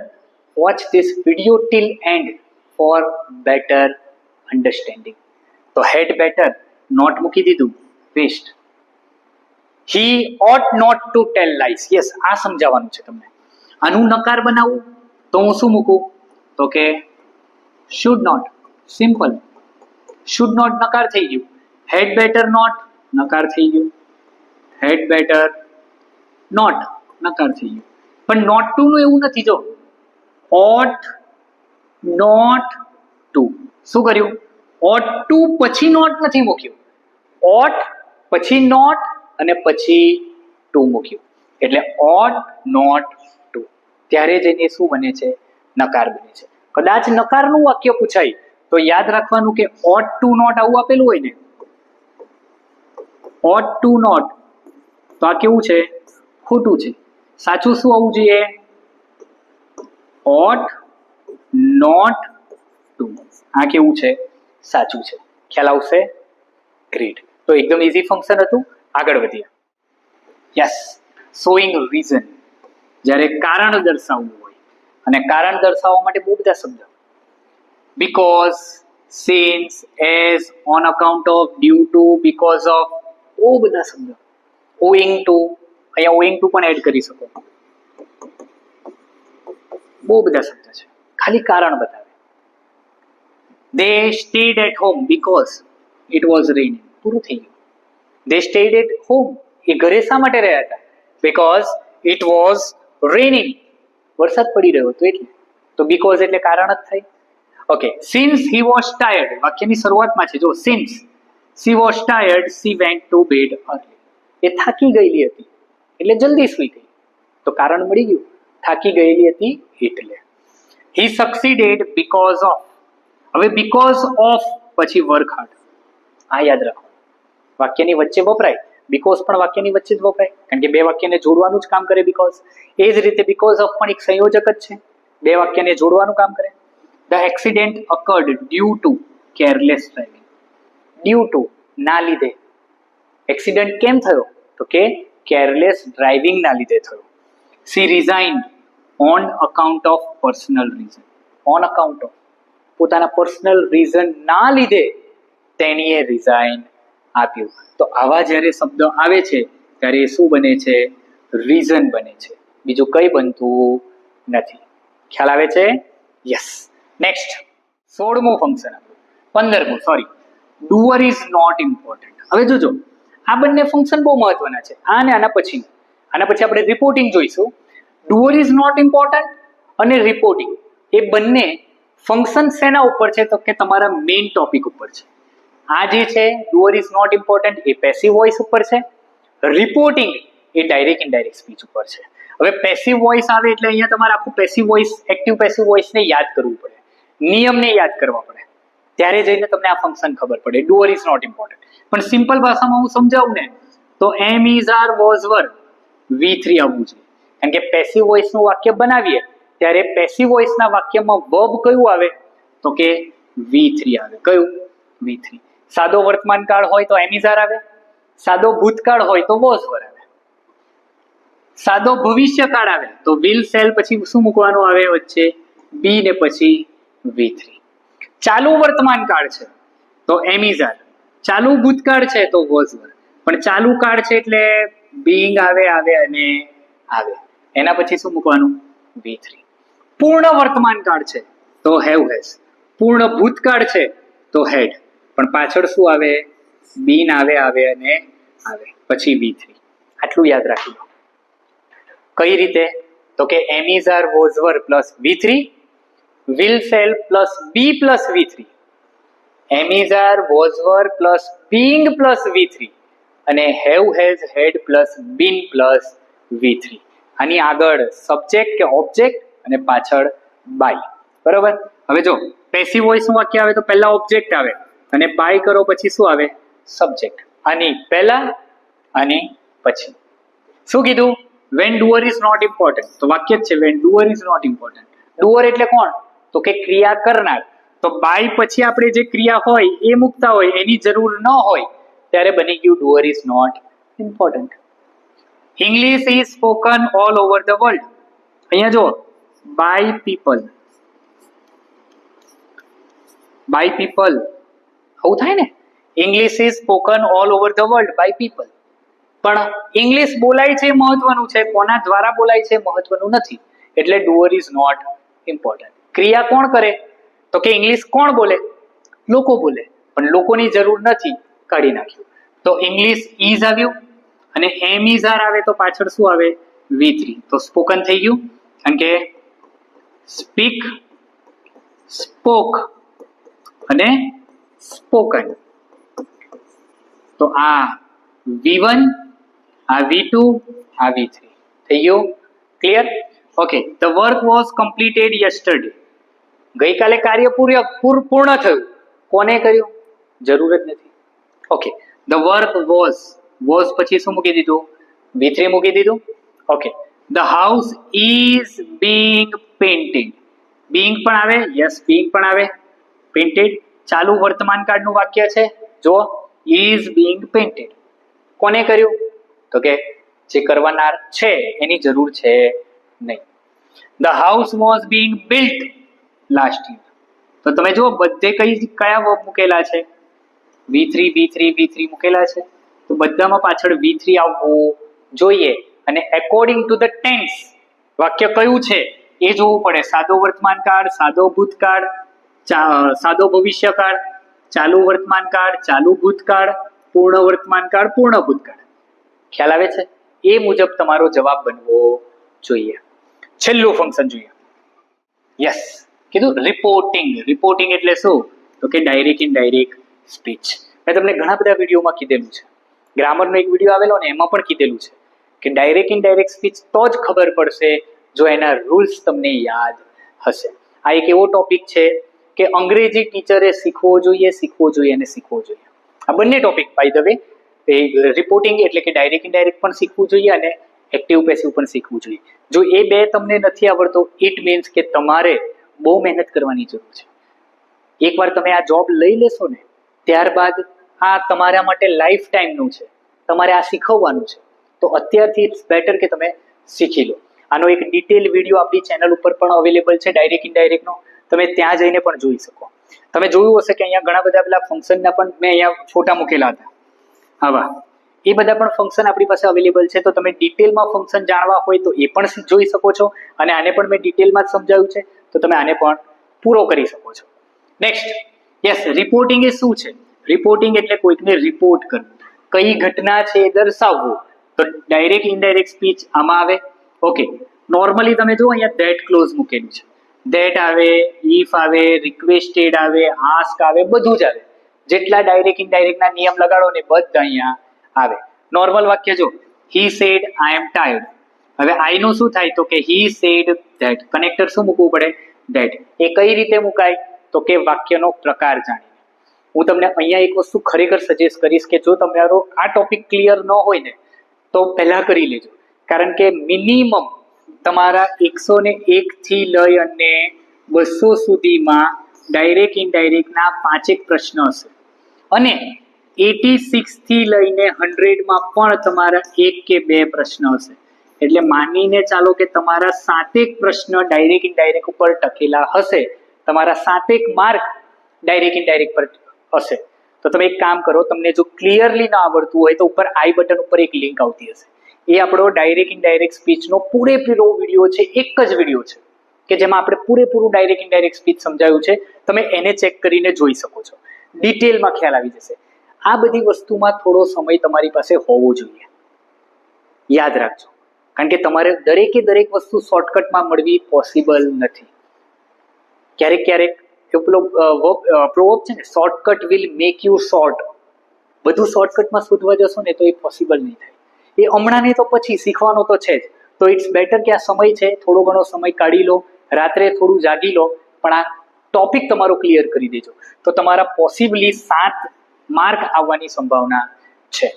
watch this video till end for better understanding. તો had better not મૂકી દીધું, waste. He ought not to tell lies. Yes, આ સમજાવવાનું છે તમને. આનું નકાર બનાવવું તો હું શું મૂકું? તો કે should not. Simple. should not નકાર થઈ ગયું. had better not નકાર થઈ ગયું. had better not નકાર થઈ ગયું. પણ not to નું એવું નથી, જો ought not to. શું કર્યું? ought to પછી not નથી મૂક્યું. ought પછી not અને પછી to મૂક્યું, એટલે ought not to. ત્યારે જઈને શું બને છે? નકાર બને છે. કદાચ નકારનું વાક્ય પૂછાય તો યાદ રાખવાનું કે ought to not આવું આપેલું હોય ને, ought to not, તો આ કેવું છે? ખોટું છે. સાચું શું આવવું જોઈએ? ought not to. આ કેવું છે? સાચું છે. ખ્યાલ આવશે? ગ્રેટ. તો એકદમ ઈઝી ફંક્શન હતું. આગળ વધીએ. Yes, showing reason. જ્યારે કારણ દર્શાવવું હોય, અને કારણ દર્શાવવા માટે બહુ બધા શબ્દ, because, since, as, on account of, due to, because of, બહુ બધા શબ્દ. ઓઈંગ ટુ, અહીંયા ઓઈંગ ટુ પણ એડ કરી શકો. બહુ બધા શબ્દ છે, ખાલી કારણ બતાવે. They stayed at home because it was raining. પૂરું થઈ ગયું. They stayed at home. એ ઘરે શા માટે રહ્યા હતા? Because it was raining. વરસાદ પડી રહ્યો હતો એટલે. તો because એટલે કારણ જ થાય. Okay, since he was tired, વાક્યની શરૂઆતમાં છે, જો since she was tired, she went to bed early. એ થાકી ગયેલી હતી એટલે જલ્દી સૂઈ ગઈ. તો કારણ મળી ગયું. થાકી ગયેલી હતી એટલે. He succeeded because of. હવે because of પછી વર્ક હાર્ડ. આ યાદ રાખો. વાક્યની વચ્ચે વપરાય. બીકોઝ પણ વાક્યની વચ્ચે જ વપરાય, કારણ કે બે વાક્યને જોડવાનું જ કામ કરે બીકોઝ. એ જ રીતે બીકોઝ ઓફ પણ એક સંયોજક જ છે, બે વાક્યને જોડવાનું કામ કરે. The accident occurred due to careless driving. Due to ના લીધે. એક્સિડન્ટ કેમ થયો? તો કે કેરલેસ ડ્રાઇવિંગ ના લીધે થયો. She resigned on account of personal reason. On account of, પોતાના પર્સનલ રીઝન ના લીધે તેણીએ રિઝાઇન આપ્યું. તો આવા જ્યારે શબ્દ આવે છે ત્યારે એ શું બને છે? રીઝન બને છે, બીજું કઈ બનતું નથી. ખ્યાલ આવે છે? યસ. નેક્સ્ટ 16મું ફંક્શન આપણું, 15મું sorry, doer is not important. હવે જોજો, આ બંને ફંક્શન બહુ મહત્વના છે. આ ને આના પછી આપણે રિપોર્ટિંગ જોઈશું. ડુઅર ઇઝ નોટ ઇમ્પોર્ટન્ટ અને રિપોર્ટિંગ એ બંને ફંક્શન શેના ઉપર છે? તો કે તમારા મેઇન ટોપિક ઉપર છે. આ જે છે ડુઅર ઇઝ નોટ ઇમ્પોર્ટન્ટ એ પેસિવ વોઇસ ઉપર છે. રિપોર્ટિંગ એ ડાયરેક્ટ ઇનડાયરેક્ટ સ્પીચ ઉપર છે. હવે પેસિવ વોઇસ આવે એટલે અહીંયા તમારે આખું પેસિવ વોઇસ, એક્ટિવ પેસિવ વોઇસને યાદ કરવું પડે, નિયમને યાદ કરવા પડે, ત્યારે જઈને તમને આ ફંક્શન ખબર પડે. Doer is not important. પણ સિમ્પલ ભાષામાં હું સમજાવું ને તો am, is, are, was, were V3 આવવું જોઈએ. કારણ કે પેસિવ વોઇસનું વાક્ય બનાવીએ ત્યારે પેસિવ વોઇસના વાક્યમાં વર્બ કયું આવે? તો કે V3 આવે. કયું? V3. સાદો વર્તમાન કાળ હોય તો એમ, ઇઝ, આર આવે. સાદો ભૂતકાળ હોય તો વોઝ, વર આવે. સાદો ભવિષ્ય કાળ આવે તો વિલ, શેલ પછી શું મૂકવાનું આવે વચ્ચે? બી ને પછી V3. ચાલુ વર્તમાન કાળ છે તો એમ, ઇઝ, આર. ચાલુ ભૂતકાળ છે તો વોઝ, વર. પણ ચાલુ કાળ છે એટલે બીઈંગ આવે અને આવે. એના પછી શું મૂકવાનું? V3. પૂર્ણ વર્તમાન કાળ છે તો હેવ, હેઝ. પૂર્ણ ભૂતકાળ છે તો હેડ. પણ પાછળ શું આવે? બીન આવે અને આવે, પછી V3. આટલું યાદ રાખી લો. કઈ રીતે? તો તો કે am is are was were plus V3, will shall plus be plus V3, am is are was were plus being plus V3 અને have has had plus been plus V3. આની આગળ સબ્જેક્ટ કે ઓબ્જેક્ટ અને પાછળ બાય. બરોબર. હવે જો પેસિવ વોઇસ નું વાક્ય આવે તો પહેલા ઓબ્જેક્ટ આવે અને બાય કરો પછી શું આવે? સબ્જેક્ટ. આની પહેલા આની પછી. શું કીધું? When doer is not important. તો વાક્ય જ છે when doer is not important. Doer એટલે કોણ? તો કે ક્રિયા કરનાર. તો બાય પછી આપણે જે ક્રિયા હોય એ મૂકતા હોય એની જરૂર ન હોય ત્યારે બની ગયું doer is not important. English is spoken all over the world. અહીંયા જો બાય પીપલ, બાય પીપલ આવું થાય ને. English is spoken all over the world by people. પણ ઇંગ્લિશ બોલાય છે મહત્વનું છે, કોના દ્વારા બોલાય છે મહત્વનું નથી. એટલે ડુઅર ઇઝ નોટ ઇમ્પોર્ટન્ટ. ક્રિયા કોણ કરે? તો કે ઇંગ્લિશ કોણ બોલે? લોકો બોલે. પણ લોકોની જરૂર નથી, કાઢી નાખ્યું. તો ઇંગ્લિશ ઇઝ આવ્યું અને એમ ઇઝ આર આવે તો પાછળ શું આવે? V3. તો સ્પોકન થઈ ગયું. કારણ કે સ્પીક, સ્પોક અને સ્પોકન. તો આ V1, આ V2, આ V3 થઈ ગયું. Clear? Okay. The work was completed yesterday. ગઈકાલે કાર્ય પૂર્ણ થયું. કોને કર્યું? જરૂર જ નથી. ઓકે. ધ વર્ક વોઝ પછી શું મૂકી દીધું? V3 મૂકી દીધું. Okay. The house is being painted. Being પણ આવે, યસ બીંગ પણ આવે. પેઇન્ટેડ ચાલુ વર્તમાન કાળનું વાક્ય છે. જો ઇઝ બીંગ પેઇન્ટેડ. કોને કર્યું? તો કે જે કરવાનાર છે એની જરૂર છે નહીં. The house was being built last year. તો તમે જુઓ બધે કયા વર્બ મૂકેલા છે? V3 V3 V3 મૂકેલા છે. તો બધામાં પાછળ V3 આવવું જોઈએ. અને એકોર્ડિંગ ટુ ધ ટેન્સ વાક્ય કયું છે એ જોવું પડે. સાદો વર્તમાન કાળ, સાદો ભૂતકાળ, સાદો ભવિષ્યકાળ, ચાલુ વર્તમાન કાળ, ચાલુ ભૂતકાળ, પૂર્ણ વર્તમાન કાળ, પૂર્ણ ભૂતકાળ. ખ્યાલ આવે છે? એ મુજબ તમારો જવાબ બનવો જોઈએ. છેલ્લું ફંક્શન જોઈએ. યસ, કીધું રિપોર્ટિંગ. રિપોર્ટિંગ એટલે શું? તો કે ડાયરેક્ટ ઇનડાયરેક્ટ સ્પીચ. મેં તમને ઘણા બધા વિડીયોમાં કીધેલું છે. ગ્રામરનો એક વિડીયો આવેલો ને એમાં પણ કીધેલું છે કે ડાયરેક્ટ ઇનડાયરેક્ટ સ્પીચ તો જ ખબર પડશે જો એના રૂલ્સ તમને યાદ હશે. આ એક એવો ટોપિક છે કે અંગ્રેજી ટીચરે શીખવો જોઈએ અને શીખવો જોઈએ. આ બંને topic by the way, reporting એટલે કે ડાયરેક્ટ ઇનડાયરેક્ટ પણ શીખવું જોઈએ અને એક્ટિવ પેસિવ પણ શીખવું જોઈએ. જો એ બે તમને નથી આવડતો ઇટ મીન્સ કે તમારે બહુ મહેનત કરવાની જરૂર છે. એકવાર તમે આ જોબ લઈ લેશો ને ત્યારબાદ આ તમારા માટે લાઈફ ટાઈમનું છે. તમારે આ શીખવવાનું છે. તો અત્યારથી ઇટ્સ બેટર કે તમે શીખી લો. આનો એક ડિટેલ વિડીયો આપણી ચેનલ ઉપર પણ અવેલેબલ છે ડાયરેક્ટ ઇનડાયરેક્ટનો. તમે ત્યાં જઈને પણ જોઈ શકો. તમે જોયું હશે કે અહીંયા ઘણા બધા પેલા ફંક્શનના પણ મેં અહીંયા ફોટા મૂકેલા હતા. આવા એ બધા પણ ફંક્શન આપણી પાસે અવેલેબલ છે. તો તમે ડિટેલમાં ફંક્શન જાણવા હોય તો એ પણ જોઈ શકો છો. અને આને પણ મેં ડિટેલમાં જ સમજાવ્યું છે તો તમે આને પણ પૂરો કરી શકો છો. નેક્સ્ટ, યસ, રિપોર્ટિંગ એ શું છે? રિપોર્ટિંગ એટલે કોઈકને રિપોર્ટ કરવું, કઈ ઘટના છે એ દર્શાવવું. તો ડાયરેક્ટ ઇનડાયરેક્ટ સ્પીચ આમાં આવે. ઓકે. નોર્મલી તમે જુઓ અહીંયા ધેટ ક્લોઝ મૂકેલું છે. ધેટ આવે, ઇફ આવે, રિક્વેસ્ટેડ આવે, આસ્ક આવે, બધું જ આવે. જેટલા ડાયરેક્ટ ઇનડાયરેક્ટના નિયમ લગાડો ને બધા અહીંયા આવે. નોર્મલ વાક્ય જો હી સેડ આઈ એમ ટાયર્ડ. હવે આઈ નું શું થાય? તો કે હી સેડ ધેટ. કનેક્ટર શું મૂકવું પડે? ધેટ. એ કઈ રીતે મુકાય? તો કે વાક્યનો પ્રકાર જાણીને. હું તમને અહીંયા એક વસ્તુ ખરેખર સજેસ્ટ કરીશ કે જો તમારો આ ટોપિક ક્લિયર ન હોય ને તો પહેલા કરી લેજો. કારણ કે મિનિમમ તમારા 101 થી લઈ અને 200 સુધીમાં ડાયરેક્ટ ઇનડાયરેક્ટના 5 પ્રશ્ન હશે. અને 86 થી લઈને 100 માં પણ તમારા 1 કે 2 પ્રશ્ન હશે. એટલે માનીને ચાલો કે તમારા 7 પ્રશ્ન ડાયરેક્ટ ઇનડાયરેક્ટ ઉપર ટકેલા હશે. તમારા 7 માર્ક ડાયરેક્ટ ઇનડાયરેક્ટ પર હશે. તો તમે એક કામ કરો, તમને જો ક્લિયરલી ના આવડતું હોય તો ઉપર આઈ બટન ઉપર એક લિંક આવતી હશે. એ આપણો ડાયરેક્ટ ઇનડાયરેક્ટ સ્પીચનો પૂરેપૂરો વિડીયો છે. એક જ વિડીયો છે કે જેમાં આપણે પૂરેપૂરું ડાયરેક્ટ ઇનડાયરેક્ટ સ્પીચ સમજાવ્યું છે. તમે એને ચેક કરીને જોઈ શકો છો. ડિટેલમાં ખ્યાલ આવી જશે. આ બધી વસ્તુમાં થોડો સમય તમારી પાસે હોવો જોઈએ. યાદ રાખજો. કારણ કે તમારે દરેક વસ્તુ શોર્ટકટમાં મળવી પોસિબલ નથી. ક્યારેક પેલો પ્રોવર્બ છે ને, shortcut will make you short. બધું શોર્ટકટમાં શોધવા જશો ને તો એ પોસિબલ નહીં થાય. એ હમણાં ને તો પછી શીખવાનો તો છે જ. તો ઇટ્સ બેટર કે આ સમય છે, થોડો ઘણો સમય કાઢી લો, રાત્રે થોડું જાગી લો, પણ આ ટોપિક તમારો ક્લિયર કરી દેજો, તો તમારા પોસિબલી 7 માર્ક આવવાની સંભાવના છે.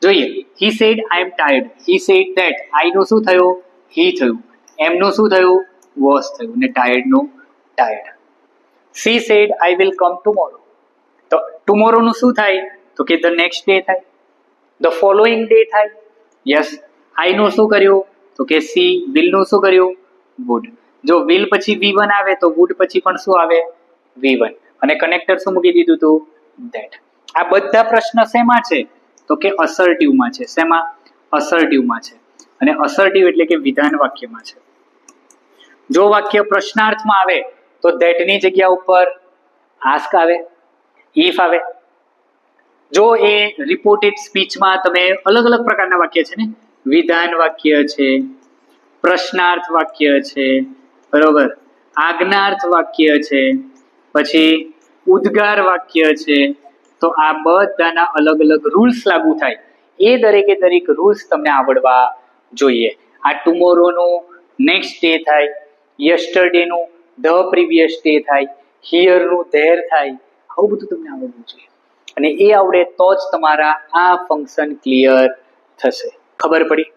જોઈએ, he said I am tired, he said that. I નું શું થયું? હી થયું. એમ નું શું થયું? વોઝ થયું. ને ટાયર્ડ નું tired. She said I will come tomorrow. તો ટુમોરો નું શું થાય? તો કે ધ નેક્સ્ટ ડે થાય, ધ ફોલોઈંગ ડે થાય. યસ. આઈ નું શું કર્યું? તો કે સી. વિલ નું શું કર્યું? વુડ. જો વિલ પછી V1 આવે તો વુડ પછી પણ શું આવે? V1. અને કનેક્ટર શું મૂકી દીધું હતું? ધેટ. આ બધા પ્રશ્ન શેમાં છે? તો કે અસર્ટિવમાં છે. શેમાં? અસર્ટિવમાં છે. અને અસર્ટિવ એટલે કે વિધાન વાક્યમાં છે. જો વાક્ય પ્રશ્નાર્થમાં આવે તો ધેટ ની જગ્યા ઉપર આસ્ક આવે, ઇફ આવે. જો એ રિપોર્ટેડ સ્પીચમાં તમે અલગ અલગ પ્રકારના વાક્ય છે ને, વિધાન વાક્ય છે, પ્રશ્નાર્થ વાક્ય છે, બરોબર, આજ્ઞાર્થ વાક્ય છે, પછી ઉદ્ગાર વાક્ય છે, તો આ બધાના અલગ અલગ રૂલ્સ લાગુ થાય. એ દરેક રૂલ્સ તમને આવડવા જોઈએ. આ ટુમોરોનું નેક્સ્ટ ડે થાય, યસ્ટરડેનું ધ પ્રીવિયસ ડે થાય, હિયરનું ધેર થાય. આવું બધું તમને આવડવું જોઈએ. અને એ આવડે તો જ તમારા આ ફંક્શન ક્લિયર થશે. ખબર પડી?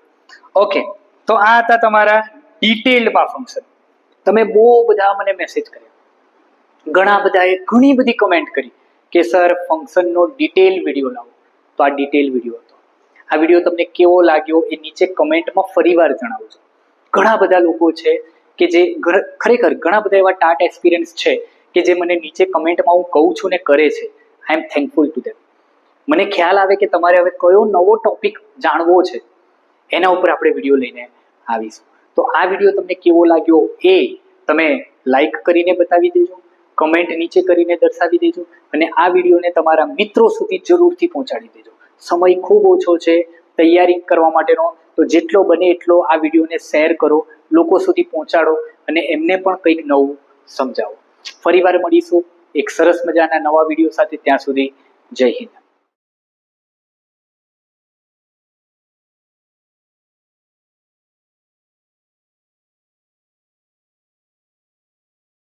ઓકે, તો આ હતા તમારા ડિટેલમાં ફંક્શન. તમે બહુ બધા મને મેસેજ કર્યા, ઘણા બધાએ ઘણી બધી કમેન્ટ કરી કે સર ફંક્શનનો ડિટેલ વિડીયો લાવો. તો આ ડિટેલ વિડીયો હતો. આ વિડીયો તમને કેવો લાગ્યો એ નીચે કમેન્ટમાં ફરીવાર જણાવજો. ઘણા બધા લોકો છે કે જે ખરેખર ઘણા બધા એવા ટાટ એક્સપિરિયન્સ છે કે જે મને નીચે કમેન્ટમાં હું કહું છું ને કરે છે. આઈ એમ થેન્કફુલ ટુ ધેમ. મને ખ્યાલ આવે કે તમારે હવે કયો નવો ટોપિક જાણવો છે, એના ઉપર આપણે વિડીયો લઈને આવીશું. તો આ વિડીયો તમને કેવો લાગ્યો એ તમે લાઈક કરીને બતાવી દેજો, કમેન્ટ નીચે કરીને દર્શાવી દેજો, અને આ વિડીયોને તમારા મિત્રો સુધી જરૂરથી પહોંચાડી દેજો. સમય ખૂબ ઓછો છે તૈયારી કરવા માટેનો, તો જેટલો બને એટલો આ વિડીયોને શેર કરો, લોકો સુધી પહોંચાડો અને એમને પણ કંઈક નવું સમજાવો. ફરીવાર મળીશું એક સરસ મજાના નવા વિડીયો સાથે. ત્યાં સુધી જય હિન્દ.